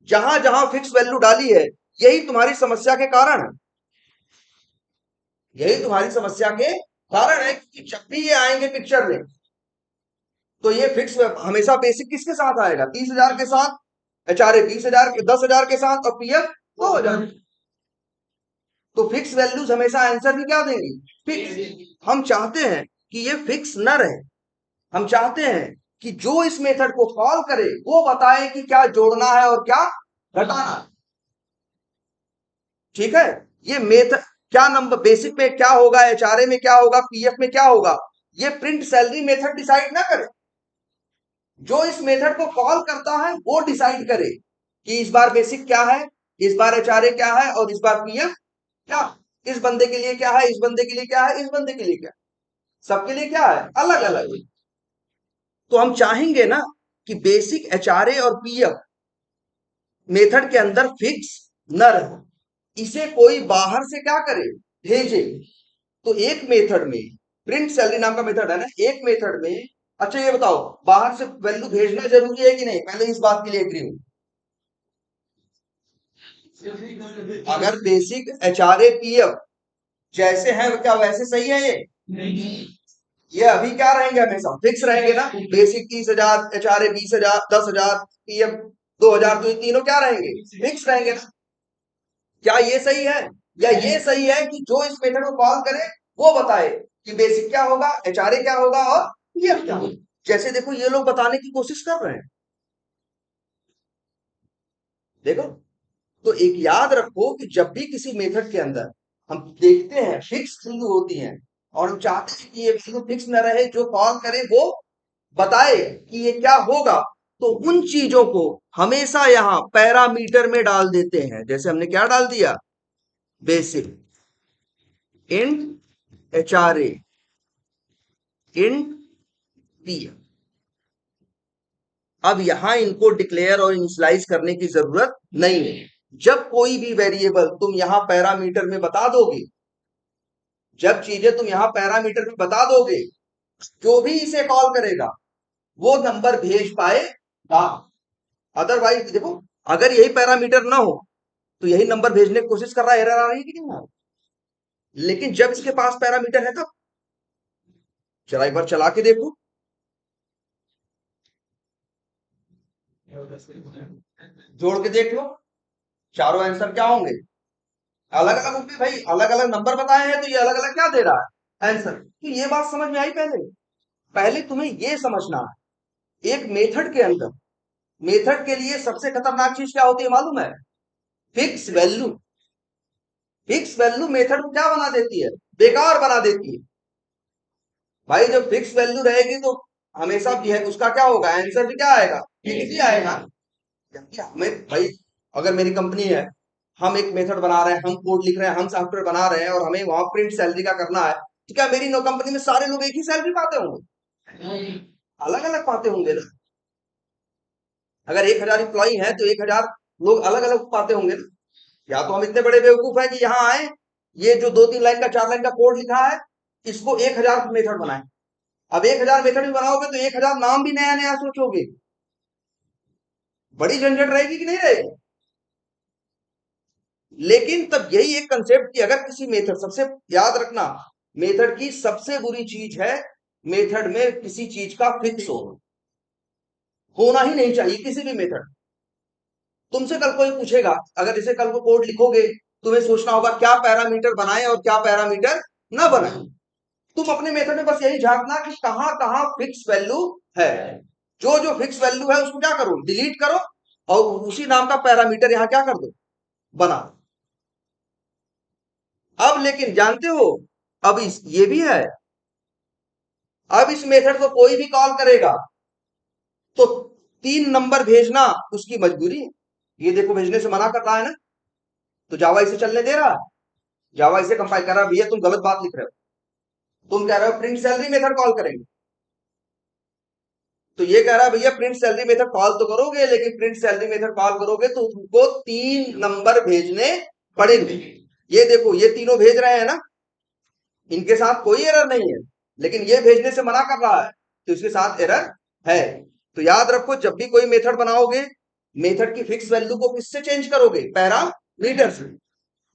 जहां जहां फिक्स वैल्यू डाली है, यही तुम्हारी समस्या के कारण है। यही तुम्हारी समस्या के कारण है कि जब भी ये आएंगे पिक्चर में, तो ये फिक्स हमेशा बेसिक किसके साथ आएगा? 30,000 के साथ, एचआरए 20,000 के, 10,000 के साथ, और पीएफ 2,000। तो फिक्स वैल्यूज हमेशा आंसर भी क्या देंगी? फिक्स। हम चाहते हैं कि ये फिक्स न रहे। हम चाहते हैं कि जो इस मेथड को कॉल करे वो बताए कि क्या जोड़ना है और क्या घटाना है। ठीक है? ये मेथड क्या, नंबर बेसिक में क्या होगा, एचआरए में क्या होगा, पीएफ में क्या होगा, ये प्रिंट सैलरी मेथड डिसाइड ना करे। जो इस मेथड को कॉल करता है वो डिसाइड करे कि इस बार बेसिक क्या है, इस बार एचआरए क्या है, और इस बार पीएफ क्या। इस बंदे के लिए क्या है, इस बंदे के लिए क्या है, इस बंदे के लिए क्या, सबके लिए क्या है? अलग अलग। तो हम चाहेंगे ना कि बेसिक, एचआरए और पीएफ मेथड के अंदर फिक्स न रहे, इसे कोई बाहर से क्या करे? भेजे। तो एक मेथड में, प्रिंट सैलरी नाम का मेथड है ना, एक मेथड में, अच्छा ये बताओ, बाहर से वैल्यू भेजना जरूरी है कि नहीं? पहले इस बात के लिए एग्री हूं। अगर बेसिक, एचआरए, पीएफ जैसे हैं क्या वैसे सही है ये? नहीं। ये अभी क्या रहेंगे, हमेशा फिक्स रहेंगे ना। बेसिक 30,000, HRA 20,000, 10,000, PF 2,000, तो ये तीनों क्या रहेंगे, फिक्स रहेंगे ना। क्या ये सही है, या ये सही है कि जो इस मेथड को कॉल करे वो बताए कि बेसिक क्या होगा, HRA क्या होगा और PF क्या होगा। जैसे देखो ये लोग बताने की कोशिश कर रहे हैं, देखो। तो एक याद रखो कि जब भी किसी मेथड के अंदर हम देखते हैं फिक्स वैल्यू होती है और हम चाहते हैं कि ये वैल्यू फिक्स न रहे, जो कॉल करे वो बताए कि ये क्या होगा, तो उन चीजों को हमेशा यहां पैरामीटर में डाल देते हैं। जैसे हमने क्या डाल दिया, basic int HRA int PF। अब यहां इनको डिक्लेयर और इनिशियलाइज करने की जरूरत नहीं है। जब कोई भी वेरिएबल तुम यहां पैरामीटर में बता दोगे, जब चीजें तुम यहां पैरामीटर में बता दोगे, जो भी इसे कॉल करेगा वो नंबर भेज पाएगा। अदरवाइज देखो, अगर यही पैरामीटर ना हो तो यही नंबर भेजने की कोशिश कर रहा है, एरर आ रही है कि नहीं आ रही। लेकिन जब इसके पास पैरामीटर है तब जरा एक बार चला के देखो, जोड़ के देख लो, चारों आंसर क्या होंगे, अलग अलग होंगे भाई। अलग अलग नंबर बताए हैं तो ये अलग अलग क्या दे रहा है, आंसर। तो ये बात समझ में आई। पहले पहले तुम्हें ये समझना है, एक मेथड के अंदर, मेथड के लिए सबसे खतरनाक चीज क्या होती है मालूम है, fix value. Fix value method को क्या बना देती है, बेकार बना देती है। भाई जब फिक्स वैल्यू रहेगी तो हमेशा भी है उसका क्या होगा, आंसर भी क्या आएगा, फिक्स ही आएगा। जबकि हमें भाई, अगर मेरी कंपनी है, हम एक मेथड बना रहे हैं, हम कोड लिख रहे हैं, हम सॉफ्टवेयर बना रहे हैं और हमें वहां प्रिंट सैलरी का करना है, तो क्या मेरी नो कंपनी में सारे लोग एक ही सैलरी पाते होंगे, अलग अलग पाते होंगे ना। अगर 1,000 इंप्लॉई है तो 1,000 लोग अलग अलग पाते होंगे ना। या तो हम इतने बड़े बेवकूफ हैं कि यहाँ आए, ये जो 2-3 लाइन का 4 लाइन का कोड लिखा है, इसको 1,000 मेथड बनाए। अब 1,000 मेथड भी बनाओगे तो 1,000 नाम भी नया नया सोचोगे, बड़ी झंझट रहेगी कि नहीं रहेगी। लेकिन तब यही एक कंसेप्ट कि अगर किसी मेथड, सबसे याद रखना, मेथड की सबसे बुरी चीज है मेथड में किसी चीज का फिक्स होना ही नहीं चाहिए किसी भी मेथड। तुमसे कल कोई पूछेगा, अगर जैसे कल को कोड लिखोगे, तुम्हें सोचना होगा क्या पैरामीटर बनाए और क्या पैरामीटर ना बनाए। तुम अपने मेथड में बस यही झांकना कि कहां कहां फिक्स वैल्यू है, जो जो फिक्स वैल्यू है उसको क्या करो, डिलीट करो और उसी नाम का पैरामीटर यहां क्या कर दो, बना। अब लेकिन जानते हो, अब ये भी है, अब इस मेथड को कोई भी कॉल करेगा तो 3 नंबर भेजना उसकी मजबूरी है। ये देखो भेजने से मना कर रहा है ना, तो जावा इसे चलने दे रहा है। जावा इसे कंपाइल कर रहा है, भैया तुम गलत बात लिख रहे हो, तुम कह रहे हो प्रिंट सैलरी मेथड कॉल करेंगे, तो ये कह रहा है भैया प्रिंट सैलरी मेथड कॉल तो करोगे, लेकिन प्रिंट सैलरी मेथड कॉल करोगे तो तुमको 3 नंबर भेजने पड़ेंगे। ये देखो ये तीनों भेज रहे हैं ना, इनके साथ कोई एरर नहीं है, लेकिन ये भेजने से मना कर रहा है तो इसके साथ एरर है। तो याद रखो, जब भी कोई मेथड बनाओगे, मेथड की फिक्स वैल्यू को किससे चेंज करोगे, पैरामीटर से।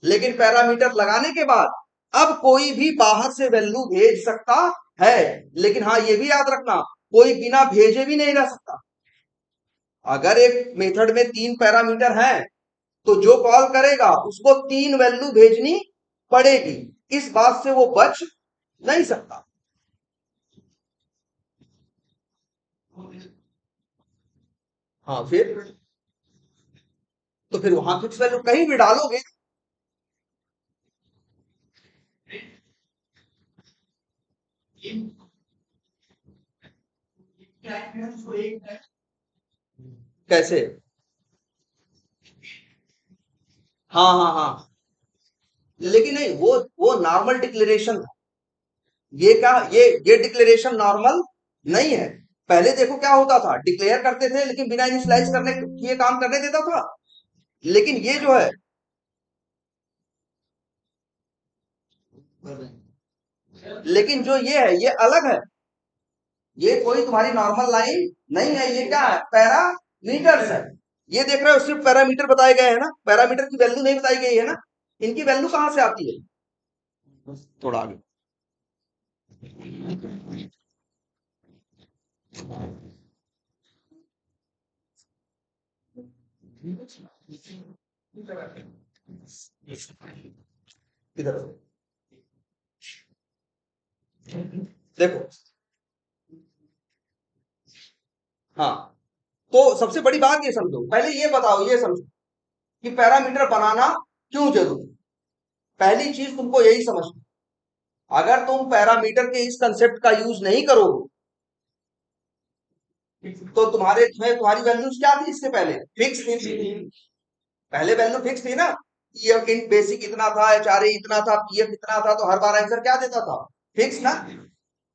लेकिन पैरामीटर लगाने के बाद अब कोई भी बाहर से वैल्यू भेज सकता है, लेकिन हाँ ये भी याद रखना, कोई बिना भेजे भी नहीं रह सकता। अगर एक मेथड में 3 पैरामीटर हैं तो जो कॉल करेगा उसको 3 वैल्यू भेजनी पड़ेगी, इस बात से वो बच नहीं सकता। हाँ फिर, तो फिर वहां फिक्स वैल्यू कहीं भी डालोगे। कैसे, हाँ हाँ हाँ, लेकिन नहीं, वो नॉर्मल डिक्लेरेशन, ये क्या, ये डिक्लेरेशन नॉर्मल नहीं है। पहले देखो क्या होता था, डिक्लेयर करते थे लेकिन बिना इनिशियलाइज करने ये काम करने देता था। लेकिन ये जो है, लेकिन जो ये है ये अलग है, ये कोई तुम्हारी नॉर्मल लाइन नहीं है, ये क्या है, पैरामीटर्स है। ये देख रहे हो सिर्फ पैरामीटर बताए गए हैं ना, पैरामीटर की वैल्यू नहीं बताई गई है ना। इनकी वैल्यू कहां से आती है, थोड़ा आगे, इधर देखो। हाँ, तो सबसे बड़ी बात ये समझो, पहले ये बताओ, ये समझो कि पैरामीटर बनाना क्यों जरूरी। पहली चीज तुमको यही समझना, अगर तुम पैरामीटर के इस कंसेप्ट का यूज नहीं करोगे तो तुम्हारी वैल्यूज क्या थी इससे पहले, फिक्स थी। पहले वैल्यू फिक्स थी ना, ईएफ इन बेसिक इतना था, एचआरए इतना था, पीएफ इतना था, तो हर बार आंसर क्या देता था, फिक्स ना।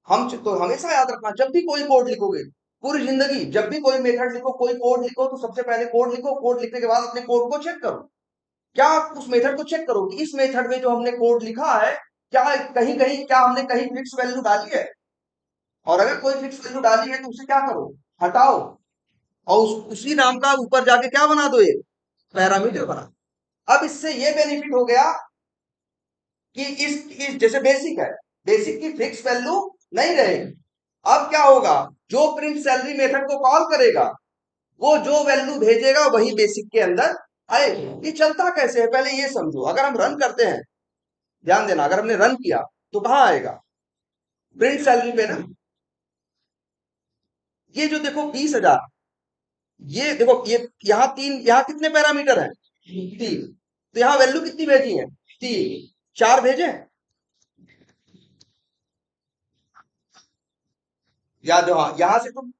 हम तो हमेशा याद रखना, जब भी कोई कोड लिखोगे पूरी जिंदगी, जब भी कोई मेथड लिखो, कोई कोड लिखो, तो सबसे पहले कोड लिखो, कोड लिखने के बाद अपने कोड को चेक करो। क्या उस मेथड को चेक करो कि इस मेथड में जो हमने कोड लिखा है, क्या कहीं कहीं क्या हमने कहीं फिक्स वैल्यू डाली है, और अगर कोई फिक्स वैल्यू डाली है तो उसे क्या करो, हटाओ, और उसी नाम का ऊपर जाके क्या बना दो, एक पैरामीटर बना। अब इससे ये बेनिफिट हो गया कि इस जैसे बेसिक है, बेसिक की फिक्स वैल्यू नहीं रहेगी। अब क्या होगा, जो प्रिंट सैलरी मेथड को कॉल करेगा, वो जो वैल्यू भेजेगा वही बेसिक के अंदर आएगी। ये चलता कैसे है, पहले ये समझो। अगर हम रन करते हैं, ध्यान देना, अगर हमने रन किया तो कहां आएगा, प्रिंट सैलरी पे ना। ये जो देखो 20,000, ये देखो, ये यहाँ तीन, यहाँ कितने पैरामीटर हैं, तीन, तो यहाँ वैल्यू कितनी भेजी है, तीन, चार भेजे, या जो, हाँ यहां से तुम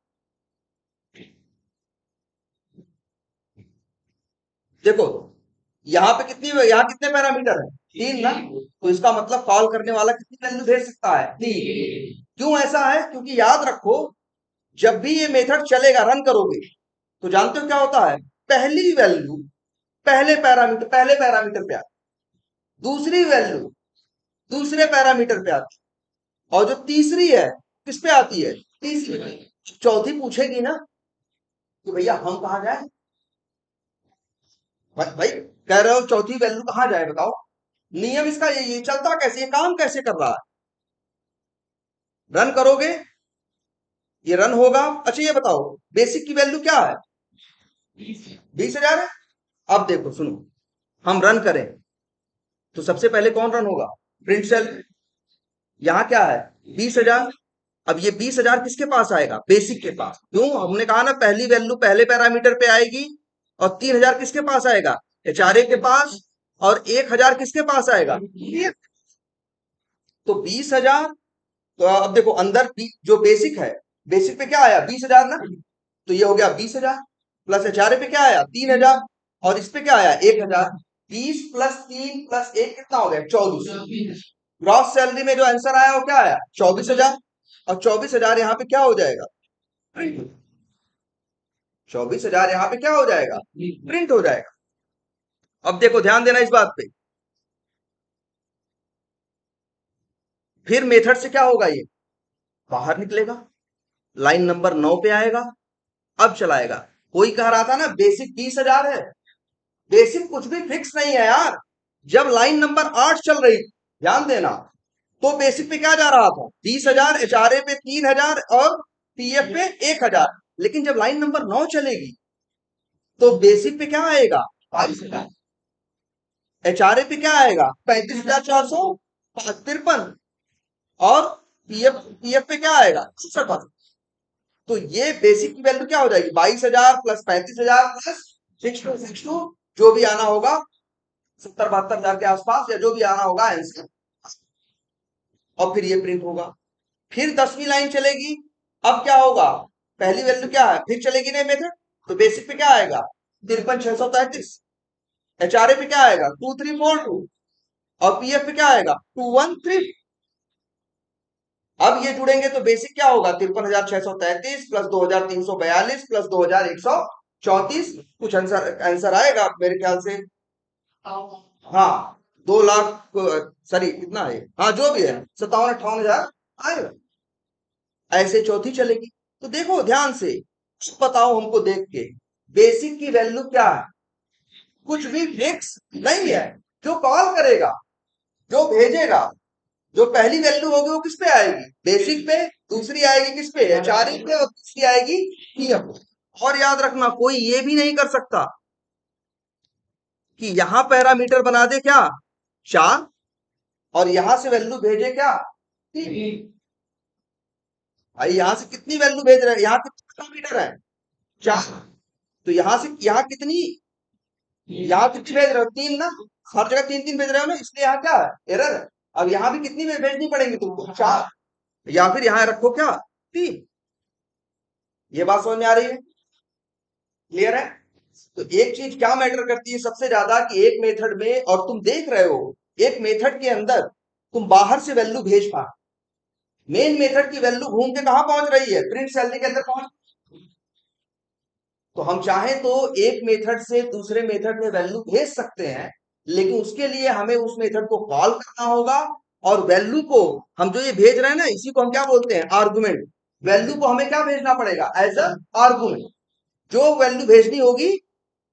देखो, यहाँ पे कितनी, यहाँ कितने पैरामीटर है, तीन ना, तो इसका मतलब कॉल करने वाला कितनी वैल्यू भेज सकता है, तीन। क्यों ऐसा है, क्योंकि याद रखो, जब भी ये मेथड चलेगा, रन करोगे, तो जानते हो क्या होता है, पहली वैल्यू पहले पैरामीटर पे आती, दूसरी वैल्यू दूसरे पैरामीटर पे आती, और जो तीसरी है किस पे आती है, तीसरी। चौथी पूछेगी ना कि भैया हम कहाँ जाए, भाई कह रहे हो चौथी वैल्यू कहाँ जाए बताओ। नियम इसका ये चलता कैसे, ये काम कैसे कर रहा है, रन करोगे, ये रन होगा। अच्छा ये बताओ, बेसिक की वैल्यू क्या है, 20,000 है। अब देखो सुनो, हम रन करें तो सबसे पहले कौन रन होगा, प्रिंट सेल। यहाँ क्या है, 20,000। अब ये 20,000 किसके पास आएगा, बेसिक के पास। क्यों, हमने कहा ना पहली वैल्यू पहले पैरामीटर पे आएगी, और 3,000 किसके पास आएगा, एचआरए के पास, और 1,000 किसके पास आएगा, तो 20,000। तो अब देखो अंदर जो बेसिक है, बेसिक पे क्या आया, 20,000 ना, तो ये हो गया 20,000, प्लस एचआरए पे क्या आया, 3,000, और इस पे क्या आया, 1,000। 20 प्लस 3 प्लस 1 कितना हो गया, 24। ग्रॉस सैलरी में जो आंसर आया वो क्या आया, 24,000, और 24,000 यहाँ पे क्या हो जाएगा, 24,000 यहाँ पे क्या हो जाएगा, प्रिंट हो जाएगा। अब देखो ध्यान देना इस बात पे, फिर मेथड से क्या होगा, ये बाहर निकलेगा, लाइन नंबर 9 पे आएगा, अब चलाएगा। कोई कह रहा था ना बेसिक 20,000 है, बेसिक कुछ भी फिक्स नहीं है यार। जब लाइन नंबर 8 चल रही, ध्यान देना, तो बेसिक पे क्या जा रहा था, 20,000, एचआरए पे 3,000, और पीएफ पे 1,000। लेकिन जब लाइन नंबर 9 चलेगी तो बेसिक पे क्या आएगा, 22,000, एचआरए पे क्या आएगा, 35,453, और पीएफ पीएफ पे क्या आएगा, 67। तो ये बेसिक की वैल्यू क्या हो जाएगी, 22,000 प्लस 35,000 प्लस 6262, जो भी आना होगा 70-72,000 के आसपास, या जो भी आना होगा आंसर, और फिर ये प्रिंट होगा। फिर 10वीं लाइन चलेगी, अब क्या होगा, पहली वैल्यू क्या है, फिर चलेगी नहीं मेथड, तो बेसिक पे क्या आएगा, 53,633, एचआरए पे क्या आएगा, 2342, और पीएफ पे क्या आएगा, 2130। अब ये जुड़ेंगे तो बेसिक क्या होगा, 53,633 प्लस 2,342 प्लस 2,134, कुछ आंसर आंसर आएगा मेरे ख्याल से। हाँ, 2 लाख, सॉरी कितना है, हाँ जो भी है, 57-58 हजार आएगा। ऐसे चौथी चलेगी। तो देखो ध्यान से, बताओ हमको देख के, बेसिक की वैल्यू क्या है, कुछ भी फिक्स नहीं है। जो कॉल करेगा, जो भेजेगा, जो पहली वैल्यू होगी वो किस पे आएगी, बेसिक पे, दूसरी आएगी किस पे, एचआरए पे, और तीसरी आएगी पीएफ पे। और याद रखना, कोई ये भी नहीं कर सकता कि यहां पैरामीटर बना दे क्या 4 और यहां से वैल्यू भेजे क्या 3। भाई यहां से कितनी वैल्यू भेज रहे हैं, यहाँ कितने पैरामीटर है 4, तो यहां से यहाँ कितनी, यहाँ कितनी भेज रहे हो 3 ना, हर जगह 3 3 भेज रहे हो ना, इसलिए यहाँ क्या है एरर है। अब यहाँ भी कितनी भेजनी पड़ेगी तुमको 4, या फिर यहाँ रखो क्या 3। ये बात समझ में आ रही है, क्लियर है। तो एक चीज क्या मैटर करती है सबसे ज्यादा कि एक मेथड में, और तुम देख रहे हो एक मेथड के अंदर तुम बाहर से वैल्यू भेज पा, मेन मेथड की वैल्यू घूम के कहां पहुंच रही है प्रिंट सैलरी के अंदर पहुंच। तो हम चाहें तो एक मेथड से दूसरे मेथड में वैल्यू भेज सकते हैं, लेकिन उसके लिए हमें उस मेथड को कॉल करना होगा, और वैल्यू को हम जो ये भेज रहे हैं ना इसी को हम क्या बोलते हैं आर्गुमेंट। वैल्यू को हमें क्या भेजना पड़ेगा एज अ आर्गुमेंट। जो वैल्यू भेजनी होगी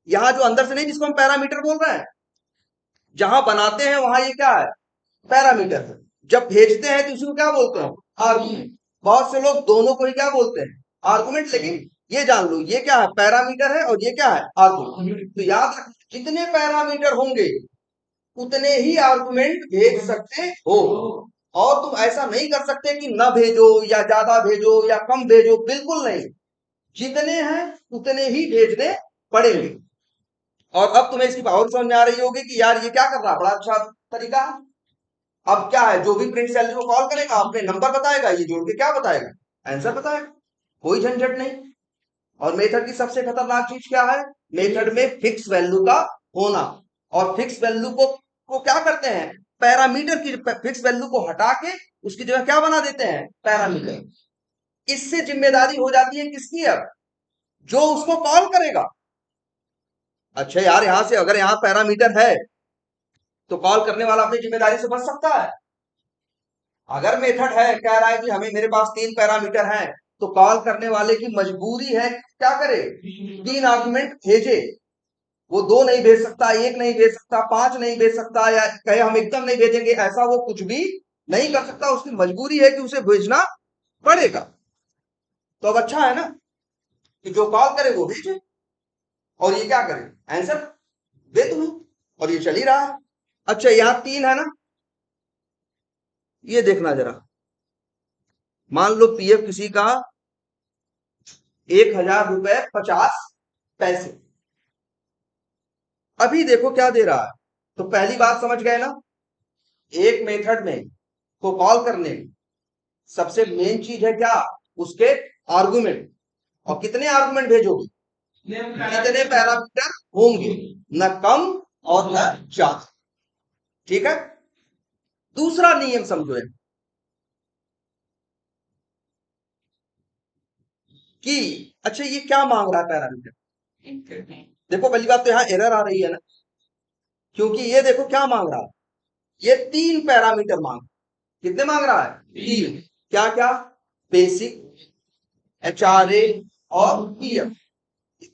यहां जो अंदर से नहीं, जिसको हम पैरामीटर बोल रहे हैं, जहां बनाते हैं वहां ये क्या है पैरामीटर है, जब भेजते हैं तो इसी को क्या बोलते हैं आर्गुमेंट। बहुत से लोग दोनों को ही क्या बोलते हैं आर्गुमेंट, लेकिन ये जान लो ये क्या है पैरामीटर है और ये क्या है आर्गुमेंट। तो याद रख जितने पैरामीटर होंगे उतने ही आर्गुमेंट भेज सकते हो, और तुम ऐसा नहीं कर सकते कि ना भेजो या ज्यादा भेजो या कम भेजो, बिल्कुल नहीं, जितने हैं उतने ही भेजने पड़ेंगे। और अब तुम्हें इसकी पावर समझ में आ रही होगी कि यार ये क्या कर रहा है, बड़ा अच्छा तरीका है। अब क्या है जो भी प्रिंट सैलरी को कॉल करेगा अपने नंबर बताएगा, ये जोड़ के क्या बताएगा आंसर बताएगा, कोई झंझट नहीं। और मेथड की सबसे खतरनाक चीज क्या है, मेथड में फिक्स वैल्यू का होना। और फिक्स वैल्यू को क्या करते हैं पैरामीटर की फिक्स वैल्यू को हटा के उसकी जगह क्या बना देते हैं पैरामीटर। इससे जिम्मेदारी हो जाती है किसकी, अब जो उसको कॉल करेगा। अच्छा यार यहां से अगर यहां पैरामीटर है तो कॉल करने वाला अपनी जिम्मेदारी से बच सकता है। अगर मेथड है कह रहा है कि हमें मेरे पास 3 पैरामीटर हैं, तो कॉल करने वाले की मजबूरी है क्या करे 3 आर्गुमेंट भेजे। वो 2 नहीं भेज सकता, 1 नहीं भेज सकता, 5 नहीं भेज सकता, या कहे हम एकदम नहीं भेजेंगे, ऐसा वो कुछ भी नहीं कर सकता। उसकी मजबूरी है कि उसे भेजना पड़ेगा। तो अब अच्छा है ना कि जो कॉल करे वो भेजे, और ये क्या करे आंसर दे तुम्हें, और ये चल ही रहा है। अच्छा यहां 3 है ना, ये देखना जरा, मान लो पीएफ किसी का 1000 रुपए 50 पैसे, अभी देखो क्या दे रहा है। तो पहली बात समझ गए ना, एक मेथड में को कॉल करने में सबसे मेन चीज है क्या उसके आर्गुमेंट। और कितने आर्गुमेंट भेजोगे कितने पैरामीटर होंगे, न कम और न ज्यादा। ठीक है, दूसरा नियम समझो है कि अच्छा ये क्या मांग रहा है पैरामीटर। देखो पहली बात तो यहां एरर आ रही है ना, क्योंकि ये देखो क्या मांग रहा है, ये 3 पैरामीटर मांग, कितने मांग रहा है 3। क्या क्या बेसिक एचआरए और पीएफ,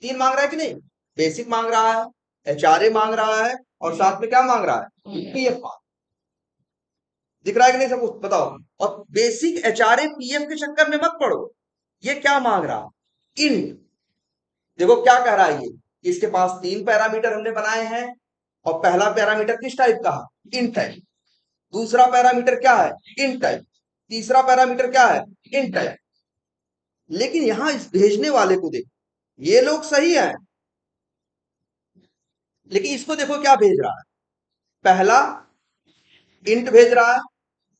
3 मांग रहा है कि नहीं, बेसिक मांग रहा है, एचआरए मांग रहा है, और साथ में क्या मांग रहा है पीएफ मांग, दिख रहा है कि नहीं सब कुछ बताओ। और बेसिक एचआरए पीएफ के चक्कर में मत पड़ो, ये क्या मांग रहा इंट। देखो क्या कह रहा है ये, इसके पास 3 पैरामीटर हमने बनाए हैं, और पहला पैरामीटर किस टाइप का इंट टाइप, दूसरा पैरामीटर क्या है इंट टाइप, तीसरा पैरामीटर क्या है इंट टाइप। लेकिन यहां इस भेजने वाले को देखो, ये लोग सही है, लेकिन इसको देखो क्या भेज रहा है, पहला इंट भेज रहा है,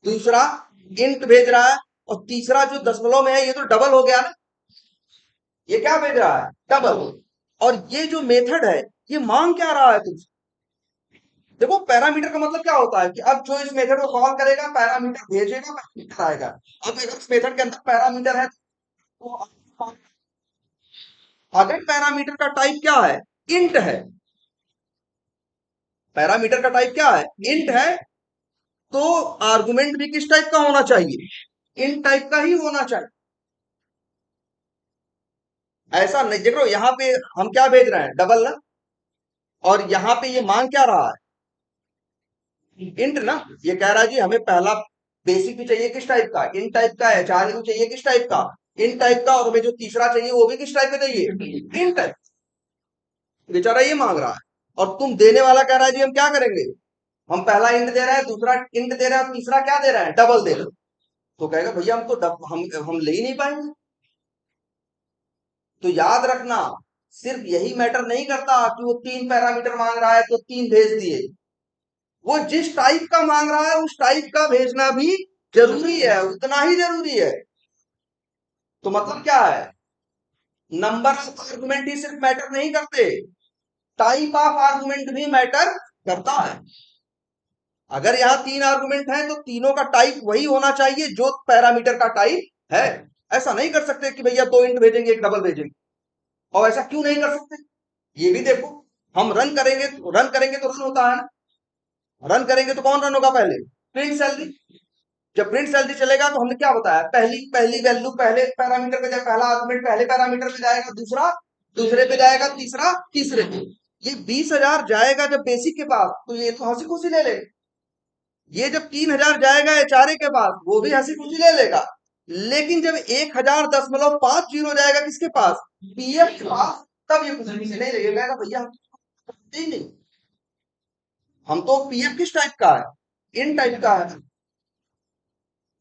दूसरा इंट भेज रहा है, और तीसरा जो दशमलव में है ये तो डबल हो गया ना, ये क्या भेज रहा है डबल। और ये जो मेथड है ये मांग क्या रहा है तुमसे, देखो पैरामीटर का मतलब क्या होता है कि अब जो इस मेथड को कॉल करेगा पैरामीटर भेजेगा पैरामीटर आएगा। अब अगर इस मेथड के अंदर पैरामीटर है तो अगर पैरामीटर का टाइप क्या है इंट है, पैरामीटर का टाइप क्या है इंट है, तो आर्गुमेंट भी किस टाइप का होना चाहिए इंट टाइप का ही होना चाहिए। ऐसा नहीं देखो यहां पे हम क्या भेज रहे हैं डबल ना, और यहां पे ये मांग क्या रहा है इंट ना, ये कह रहा है जी हमें पहला बेसिक भी चाहिए किस टाइप का इन टाइप का है, चार भी चाहिए किस टाइप का इन टाइप का, और हमें जो तीसरा चाहिए वो भी किस टाइप का चाहिए इन टाइप। बेचारा ये मांग रहा है, और तुम देने वाला कह रहा है जी हम क्या करेंगे, हम पहला इंट दे रहे हैं, दूसरा इंट दे रहे हैं, तीसरा क्या दे रहे हैं, डबल दे रहे हैं। तो कहेगा भैया हम तो हम ले ही नहीं पाएंगे। तो याद रखना, सिर्फ यही मैटर नहीं करता कि वो 3 पैरामीटर मांग रहा है तो 3 भेज दिए। वो जिस टाइप का मांग रहा है उस टाइप का भेजना भी जरूरी है, उतना ही जरूरी है। तो मतलब क्या है, नंबर ऑफ आर्गुमेंट ही सिर्फ मैटर नहीं करते, टाइप ऑफ आर्गुमेंट भी मैटर करता है। अगर यहाँ 3 आर्गुमेंट हैं तो तीनों का टाइप वही होना चाहिए जो पैरामीटर का टाइप है। ऐसा नहीं कर सकते कि भैया 2 इंट भेजेंगे 1 डबल भेजेंगे। और ऐसा क्यों नहीं कर सकते, ये भी देखो। हम रन करेंगे तो रन होता है ना, रन करेंगे तो कौन रन होगा पहले, प्रिंट सैलरी। जब प्रिंट सैलरी चलेगा तो हमने क्या बताया, पहली पहली वैल्यू पहले पैरामीटर पे जाए, पहला आर्गुमेंट पहले पैरामीटर पे जाएगा, दूसरा दूसरे पे जाएगा, तीसरा तीसरे पे। ये 20,000 जाएगा जब बेसिक के पास तो ये तो हंसी खुशी ले ले। ये जब 3,000 जाएगा एचआरए के पास वो भी हंसी खुशी ले लेगा। लेकिन जब 1,010.50 जाएगा किसके पास, पीएफ के पास, तब ये खुशी खुशी नहीं लगेगा, भैया हम तो ही नहीं, हम तो पीएफ किस टाइप का है, इन टाइप का है।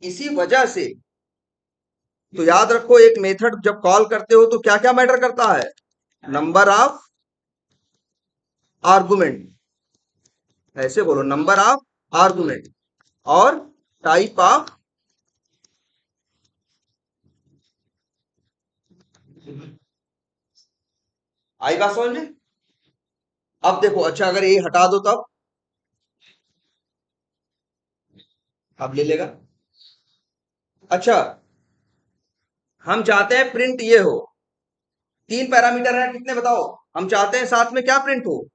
इसी वजह से तो याद रखो, एक मेथड जब कॉल करते हो तो क्या क्या मैटर करता है, नंबर ऑफ आर्गुमेंट, ऐसे बोलो, नंबर ऑफ आर्गुमेंट और टाइप ऑफ, आई बात समझ में। अब देखो, अच्छा अगर ये हटा दो तब, अब ले लेगा। अच्छा, हम चाहते हैं प्रिंट ये हो, 3 पैरामीटर है कितने बताओ, हम चाहते हैं साथ में क्या प्रिंट हो,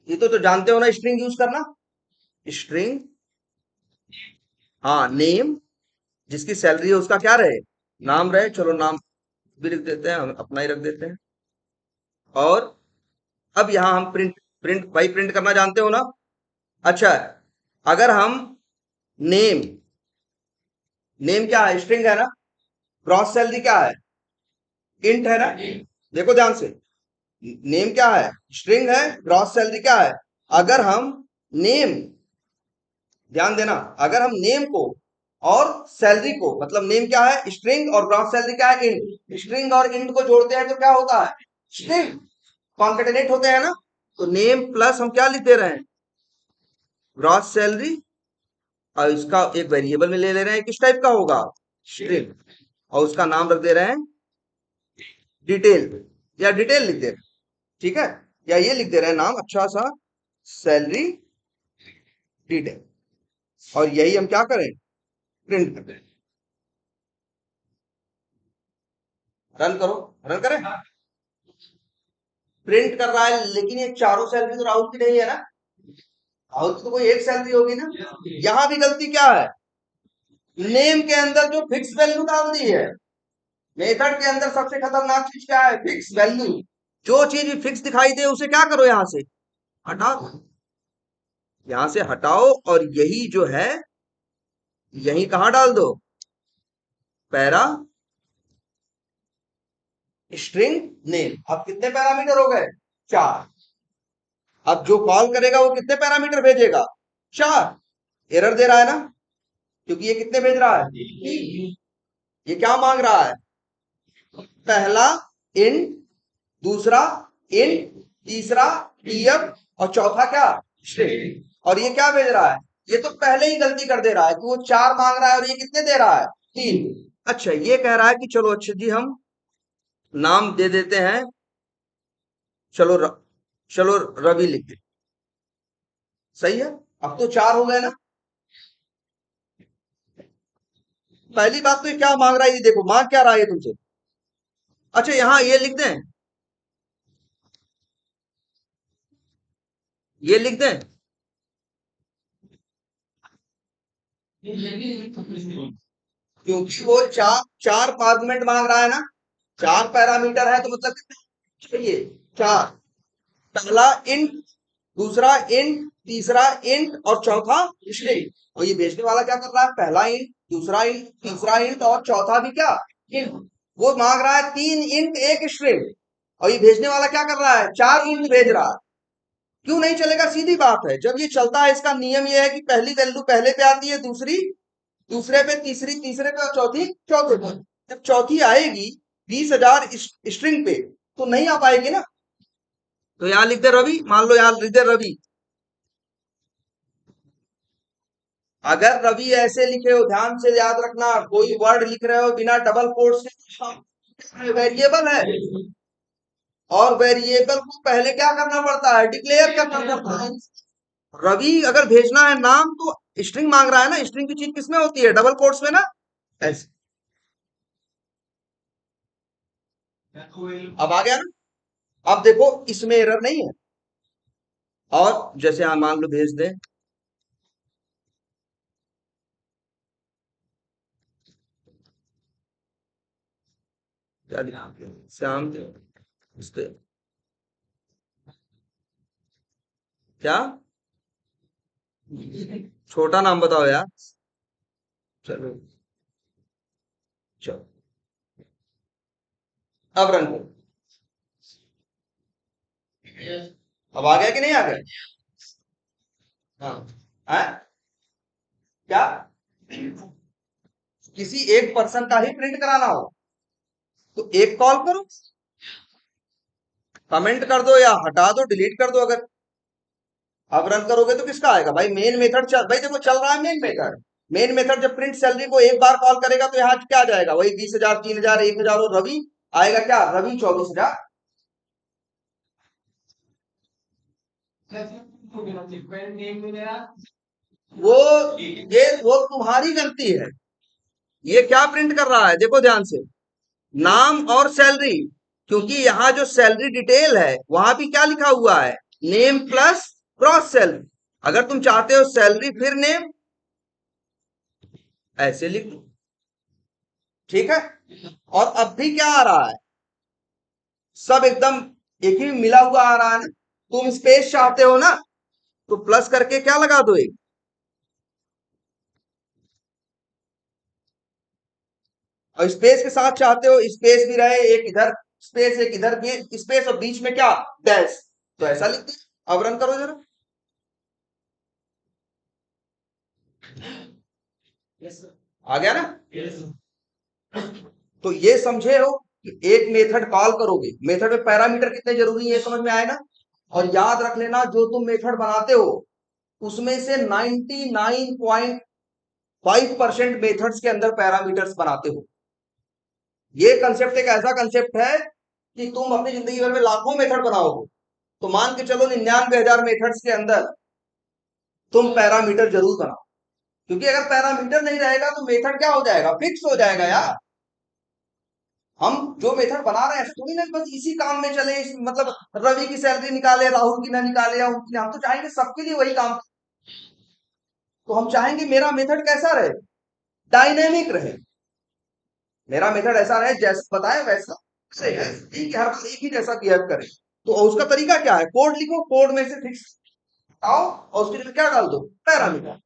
ये तो जानते हो ना, स्ट्रिंग यूज करना, स्ट्रिंग, हाँ नेम, जिसकी सैलरी है उसका क्या रहे, नाम रहे, चलो नाम भी लिख देते हैं, हम अपना ही रख देते हैं। और अब यहां हम प्रिंट, भाई प्रिंट करना जानते हो ना। अच्छा, अगर हम नेम, क्या है, स्ट्रिंग है ना, ग्रॉस सैलरी क्या है, इंट है ना, देखो ध्यान से, नेम क्या है, स्ट्रिंग है, ग्रॉस सैलरी क्या है। अगर हम नेम, ध्यान देना, अगर हम नेम को और सैलरी को, मतलब नेम क्या है स्ट्रिंग और ग्रॉस सैलरी क्या है इंट, स्ट्रिंग और इंट को जोड़ते हैं तो क्या होता है, स्ट्रिंग, कॉन्केटेनेट होते हैं ना। तो नेम प्लस हम क्या लिख दे रहे हैं, ग्रॉस सैलरी, और इसका एक वेरिएबल में ले रहे हैं, किस टाइप का होगा, स्ट्रिंग, और उसका नाम रख दे रहे हैं डिटेल, या डिटेल लिख दे रहे हैं, ठीक है, या ये लिख दे रहे हैं नाम अच्छा सा, सैलरी डिटेल, और यही हम क्या करें, प्रिंट कर दें। रन करो, रन करें, प्रिंट कर रहा है, लेकिन ये चारों सैलरी तो राहुल की नहीं है ना, राहुल की तो कोई एक सैलरी होगी ना। यहां भी गलती क्या है, नेम के अंदर जो फिक्स वैल्यू डाल दी है। मेथड के अंदर सबसे खतरनाक चीज क्या है, फिक्स वैल्यू। जो चीज भी फिक्स दिखाई दे उसे क्या करो, यहां से हटा दो, यहां से हटाओ, और यही जो है यही कहां डाल दो, पैरा स्ट्रिंग नेम। अब कितने पैरामीटर हो गए, 4। अब जो कॉल करेगा वो कितने पैरामीटर भेजेगा, 4। एरर दे रहा है ना, क्योंकि ये कितने भेज रहा है, 3। ये क्या मांग रहा है, पहला इंट, दूसरा इंट, तीसरा टीएफ, और चौथा क्या, स्ट्रिंग। और ये क्या भेज रहा है, ये तो पहले ही गलती कर दे रहा है कि वो 4 मांग रहा है और ये कितने दे रहा है, 3। अच्छा, ये कह रहा है कि चलो अच्छा जी हम नाम दे देते हैं, चलो चलो रवि लिख दे, सही है। अब तो 4 हो गए ना। पहली बात तो ये क्या मांग रहा है, ये देखो मांग क्या रहा है ये तुमसे। अच्छा, यहां ये लिख दें, ये लिख दें, क्योंकि वो चार चार आर्गुमेंट मांग रहा है ना, 4 पैरामीटर है तो मतलब कितने चाहिए, 4। पहला इंट, दूसरा इंट, तीसरा इंट, और चौथा स्ट्रिंग। और ये भेजने वाला क्या कर रहा है, पहला इंट, दूसरा इंट, तीसरा इंट, और चौथा भी क्या, इंट। वो मांग रहा है 3 इंट 1 स्ट्रिंग। और ये भेजने वाला क्या कर रहा है, 4 इंट भेज रहा है। क्यों नहीं चलेगा, सीधी बात है, जब ये चलता है इसका नियम ये है कि पहली वैल्यू पहले पे आती है, दूसरी दूसरे पे, तीसरी तीसरे पे, और चौथी चौथे पे। जब चौथी आएगी 20,000 स्ट्रिंग पे तो नहीं आ पाएगी ना। तो यहां लिख दे रवि, मान लो यहां लिख दे रवि। अगर रवि ऐसे लिखे हो, ध्यान से याद रखना, कोई वर्ड लिख रहे हो बिना डबल कोट से, वेरिएबल है, और वेरिएबल को पहले क्या करना पड़ता है, डिक्लेयर करना पड़ता है। रवि अगर भेजना है नाम तो स्ट्रिंग मांग रहा है ना, स्ट्रिंग की चीज किसमें होती है, डबल कोट्स में ना, ऐसे। अब आ गया ना। अब देखो इसमें एरर नहीं है। और जैसे हम मान लो भेज दें, क्या लिखा, श्याम उस पे क्या, छोटा नाम बताओ यार। चलो, चलो अब रन करो। अब आ गया कि नहीं आ गया। हाँ, है क्या, किसी एक पर्सन का ही प्रिंट कराना हो तो एक कॉल करो, कमेंट कर दो या हटा दो, डिलीट कर दो। अगर अब रन करोगे तो किसका आएगा भाई, मेन मेथड चल, भाई देखो चल रहा है मेन मेथड। मेन मेथड जब प्रिंट सैलरी को एक बार कॉल करेगा तो यहाँ क्या आ जाएगा, वही 20,000, 3,000, 1,000, और रवि आएगा क्या, रवि 24,000। वो वो तुम्हारी गलती है। ये क्या प्रिंट कर रहा है, देखो ध्यान से, नाम और सैलरी। क्योंकि यहाँ जो सैलरी डिटेल है वहां भी क्या लिखा हुआ है, नेम प्लस क्रॉस सैलरी। अगर तुम चाहते हो सैलरी फिर नेम, ऐसे लिख लो, ठीक है। और अब भी क्या आ रहा है, सब एकदम एक ही मिला हुआ आ रहा है ना। तुम स्पेस चाहते हो ना तो प्लस करके क्या लगा दो एक, और स्पेस के साथ चाहते हो स्पेस भी रहे, एक इधर स्पेस एक इधर भी स्पेस, और बीच में क्या, डैश। तो ऐसा लिख दो। अब रन करो जरा। आ गया ना। तो ये समझे हो कि एक मेथड कॉल करोगे, मेथड में पैरामीटर कितने जरूरी है, समझ में आए ना। और याद रख लेना, जो तुम मेथड बनाते हो उसमें से 99.5% मेथड्स के अंदर पैरामीटर्स बनाते हो। ये कंसेप्ट एक ऐसा कंसेप्ट है कि तुम अपनी जिंदगी भर में लाखों मेथड बनाओगे तो मान के चलो 99,000 मेथड्स के अंदर तुम पैरामीटर जरूर बनाओ। क्योंकि अगर पैरामीटर नहीं रहेगा तो मेथड क्या हो जाएगा, फिक्स हो जाएगा यार। हम जो मेथड बना रहे हैं ऐसे थोड़ी ना बस इसी काम में चले, मतलब रवि की सैलरी निकाले, राहुल की ना निकाले, या उनकी, हम तो चाहेंगे सबके लिए वही काम। तो हम चाहेंगे मेरा मेथड कैसा रहे, डायनेमिक रहे। मेरा मेथड ऐसा रहे जैसा बताए वैसा सही है, ठीक है, हर बार एक ही जैसा बिहेव करे। तो उसका तरीका क्या है, कोड लिखो, कोड में से फिक्स आओ और उसके लिए क्या डाल दो, पैरामीटर।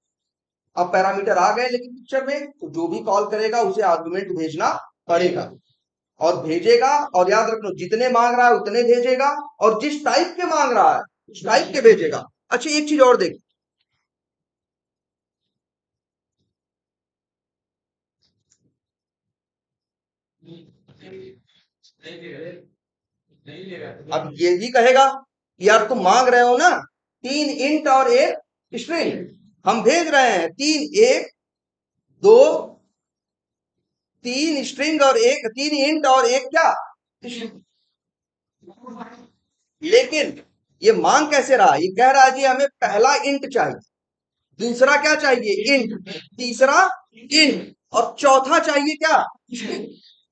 अब पैरामीटर आ गए लेकिन पिक्चर में, तो जो भी कॉल करेगा उसे आर्गुमेंट भेजना पड़ेगा, और भेजेगा। और याद रखो जितने मांग रहा है उतने भेजेगा, और जिस टाइप के मांग रहा है उस टाइप के भेजेगा। अच्छा एक चीज और देख, अब ये भी कहेगा कि यार तुम मांग रहे हो ना 3 इंट और एक स्ट्रिंग, हम भेज रहे हैं 3 1 2, 3 स्ट्रिंग और एक, 3 इंट और एक क्या, लेकिन ये मांग कैसे रहा, ये कह रहा है जी हमें पहला इंट चाहिए, दूसरा क्या चाहिए इंट, तीसरा इंट, और चौथा चाहिए क्या,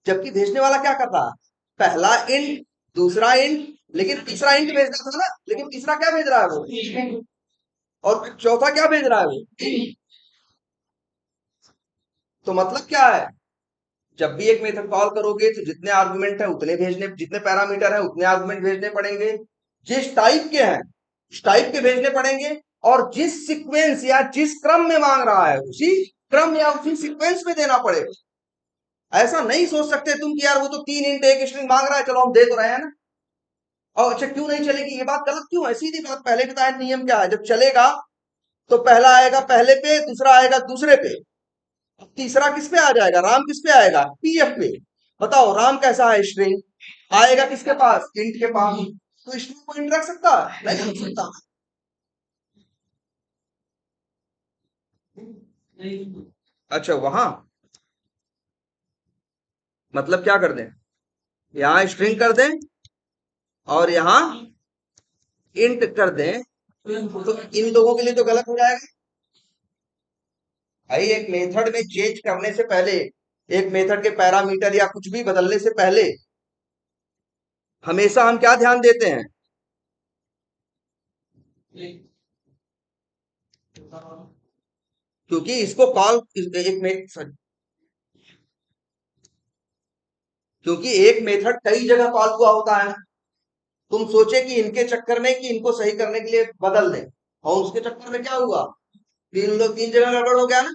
जबकि भेजने वाला क्या कर रहा है, पहला इंट, दूसरा इंट, लेकिन तीसरा इंट भेजना था ना, लेकिन तीसरा क्या भेज रहा है वो, और चौथा क्या भेज रहा है वो। तो मतलब क्या है, जब भी एक मेथड कॉल करोगे तो जितने आर्गुमेंट है उतने भेजने, जितने पैरामीटर है उतने आर्गुमेंट भेजने पड़ेंगे, जिस टाइप के हैं उस टाइप के भेजने पड़ेंगे, और जिस सीक्वेंस या जिस क्रम में मांग रहा है उसी क्रम या उसी सीक्वेंस में देना पड़ेगा। ऐसा नहीं सोच सकते तुम कि यार वो तो 3 इंट एक स्ट्रिंग मांग रहा है, चलो हम दे तो रहे हैं ना। और अच्छा क्यों नहीं चलेगी, ये बात गलत क्यों है? सीधी बात, पहले बताया नियम क्या है, जब चलेगा तो पहला आएगा पहले पे, दूसरा आएगा दूसरे पे, तीसरा किस पे आ जाएगा, राम किस पे आएगा, पीएफ पे। बताओ राम कैसा है स्ट्रिंग, आएगा किसके पास, इंट के पास, तो स्ट्रिंग को इंट रख सकता है, नहीं रख सकता। अच्छा वहां मतलब क्या कर दें, यहाँ स्ट्रिंग कर दें और यहाँ इंट कर दें, तो इन लोगों के लिए तो गलत हो जाएगा भाई। एक मेथड में चेंज करने से पहले, एक मेथड के पैरामीटर या कुछ भी बदलने से पहले हमेशा हम क्या ध्यान देते हैं, क्योंकि इसको कॉल एक में sorry, क्योंकि एक मेथड कई जगह कॉल हुआ होता है ना। तुम सोचे कि इनके चक्कर में कि इनको सही करने के लिए बदल दें, और उसके चक्कर में क्या हुआ, तीन जगह गड़बड़ हो गया ना।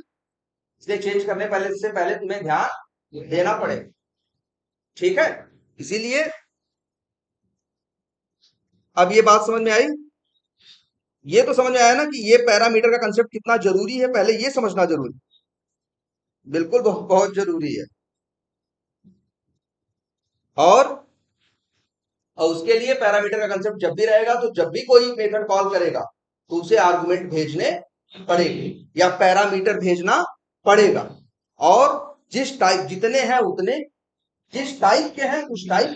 इसलिए चेंज करने पहले से पहले तुम्हें ध्यान देना पड़ेगा, ठीक है। इसीलिए अब ये बात समझ में आई, ये तो समझ में आया ना कि ये पैरामीटर का कंसेप्ट कितना जरूरी है, पहले ये समझना जरूरी, बिल्कुल बहुत बहुत जरूरी है। और उसके लिए पैरामीटर का कंसेप्ट जब भी रहेगा, तो जब भी कोई मेथड कॉल करेगा तो उसे आर्गुमेंट भेजने पड़ेंगे या पैरामीटर भेजना पड़ेगा। और जिस टाइप जितने हैं उतने, जिस टाइप के हैं उस टाइप,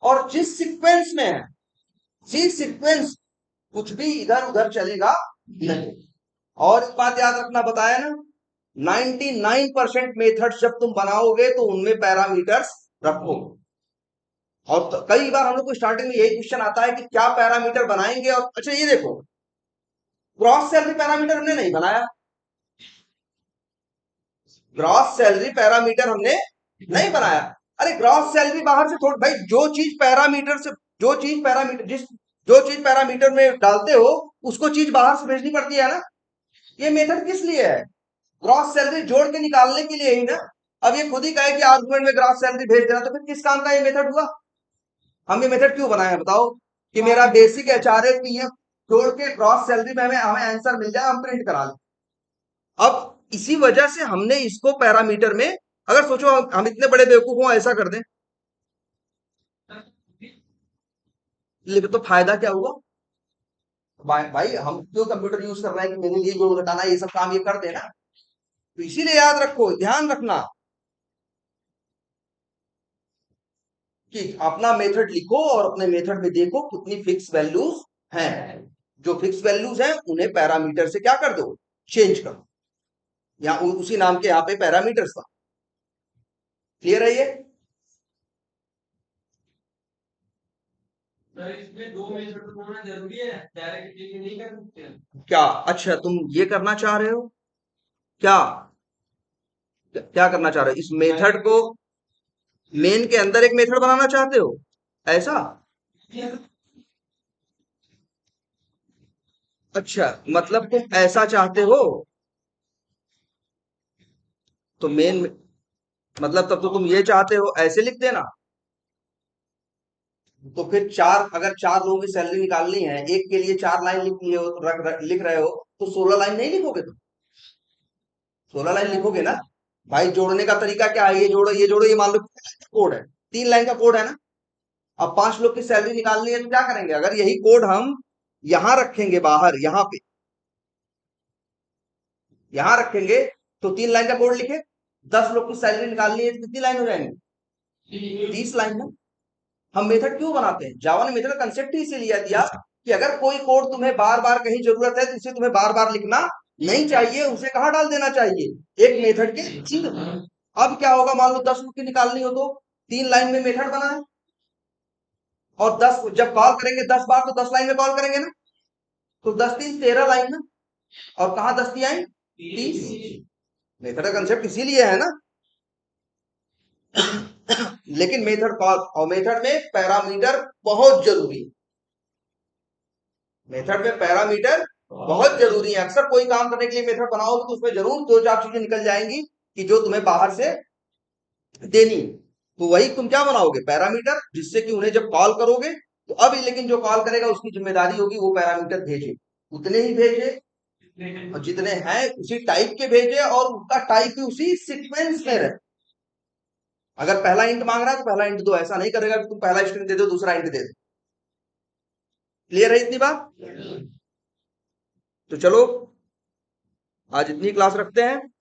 और जिस सीक्वेंस में है सी सीक्वेंस, कुछ भी इधर उधर चलेगा नहीं। और एक बात याद रखना, बताया ना 99% मेथड्स जब तुम बनाओगे तो उनमें पैरामीटर्स रखो। और तो कई बार हम लोग को स्टार्टिंग में यही क्वेश्चन आता है कि क्या पैरामीटर बनाएंगे, और अच्छा ये देखो ग्रॉस सैलरी पैरामीटर हमने नहीं बनाया, ग्रॉस सैलरी पैरामीटर हमने नहीं बनाया। अरे ग्रॉस सैलरी बाहर से थोड़ी भाई, जो चीज पैरामीटर से, जो चीज पैरामीटर जिस जो चीज पैरामीटर में डालते हो उसको चीज बाहर से भेजनी पड़ती है ना। ये मेथड किस लिए है, ग्रॉस सैलरी जोड़ के निकालने के लिए ही ना। अब ये खुद ही कहे कि आर्गुमेंट में ग्रॉस सैलरी भेज देना, तो फिर किस काम का ये मेथड हुआ, हम ये मेथड क्यों बनाए बताओ, कि मेरा बेसिक एचआरए पीएफ जोड़ के ग्रॉस सैलरी में हमें हमें आंसर मिल जाए, हम प्रिंट करा लें। अब इसी वजह से हमने इसको पैरामीटर में, अगर सोचो हम इतने बड़े बेवकूफ हो ऐसा कर दें, लेकिन तो फायदा क्या हुआ, भाई हम क्यों कंप्यूटर यूज कर रहे हैं कि मेरे लिए जोड़ घटाना ये सब काम ये कर देना। तो इसीलिए याद रखो, ध्यान रखना कि अपना मेथड लिखो और अपने मेथड में देखो कितनी फिक्स वैल्यूज हैं, जो फिक्स वैल्यूज हैं उन्हें पैरामीटर से क्या कर दो, चेंज करो, या उसी नाम के यहाँ पे पैरामीटर्स था। क्लियर है ये? सर इसमें दो मेथड होना जरूरी है, डायरेक्ट नहीं कर सकते क्या, अच्छा तुम ये करना चाह रहे हो क्या, क्या करना चाह रहे हो, इस मेथड को मेन के अंदर एक मेथड बनाना चाहते हो ऐसा? अच्छा मतलब तुम ऐसा चाहते हो, तो मेन मतलब तब तो तुम ये चाहते हो ऐसे लिख देना। तो फिर चार, अगर चार लोगों की सैलरी निकालनी है, एक के लिए चार लाइन लिख लिए हो, लिख रहे हो, तो 16 लाइन नहीं लिखोगे तुम, 16 लाइन लिखोगे ना। भाई जोड़ने का तरीका क्या है, ये जोड़ो ये जोड़ो, ये मान लो कोड है, 3 लाइन का कोड है ना। अब 5 लोग की सैलरी निकालनी है तो क्या करेंगे, अगर यही कोड हम यहां रखेंगे, बाहर यहाँ पे यहां रखेंगे, तो 3 लाइन का कोड लिखे, 10 लोग की सैलरी निकालनी है तो कितनी लाइन हो जाएंगी, 30 लाइन ना। हम मेथड क्यों बनाते हैं, जावा ने मेथड कंसेप्ट ही इसीलिए दिया कि अगर कोई कोड तुम्हें बार बार कहीं जरूरत है तो उसे तुम्हें बार बार लिखना नहीं चाहिए, उसे कहाँ डाल देना चाहिए, एक मेथड के अंदर। अब क्या होगा, मान लो 10 लोग की निकालनी हो तो 3 लाइन में मेथड बना है, और 10 जब कॉल करेंगे 10 बार तो 10 लाइन में कॉल करेंगे ना, तो 10 3 13 लाइन ना। और कहाँ 10 3 आई 30, मेथड का कंसेप्ट इसीलिए है ना। लेकिन मेथड कॉल और मेथड में पैरामीटर बहुत जरूरी है, मेथड में पैरामीटर बहुत जरूरी है। अक्सर कोई काम करने के लिए मेथड बनाओगे तो उसमें जरूर 2 4 चीजें निकल जाएंगी कि जो तुम्हें बाहर से देनी है। तो वही तुम क्या बनाओगे, पैरामीटर, जिससे कि उन्हें जब कॉल करोगे तो अब लेकिन जो कॉल करेगा उसकी जिम्मेदारी होगी वो पैरामीटर भेजे, उतने ही भेजे और जितने हैं उसी टाइप के भेजे और उसका टाइप भी उसी सीक्वेंस में रहे। अगर पहला इंट मांग रहा है तो पहला इंट दो, ऐसा नहीं करेगा कि तुम पहला स्ट्रिंग दे दो दूसरा इंट दे दो। क्लियर है इतनी बात? तो चलो आज इतनी क्लास रखते हैं।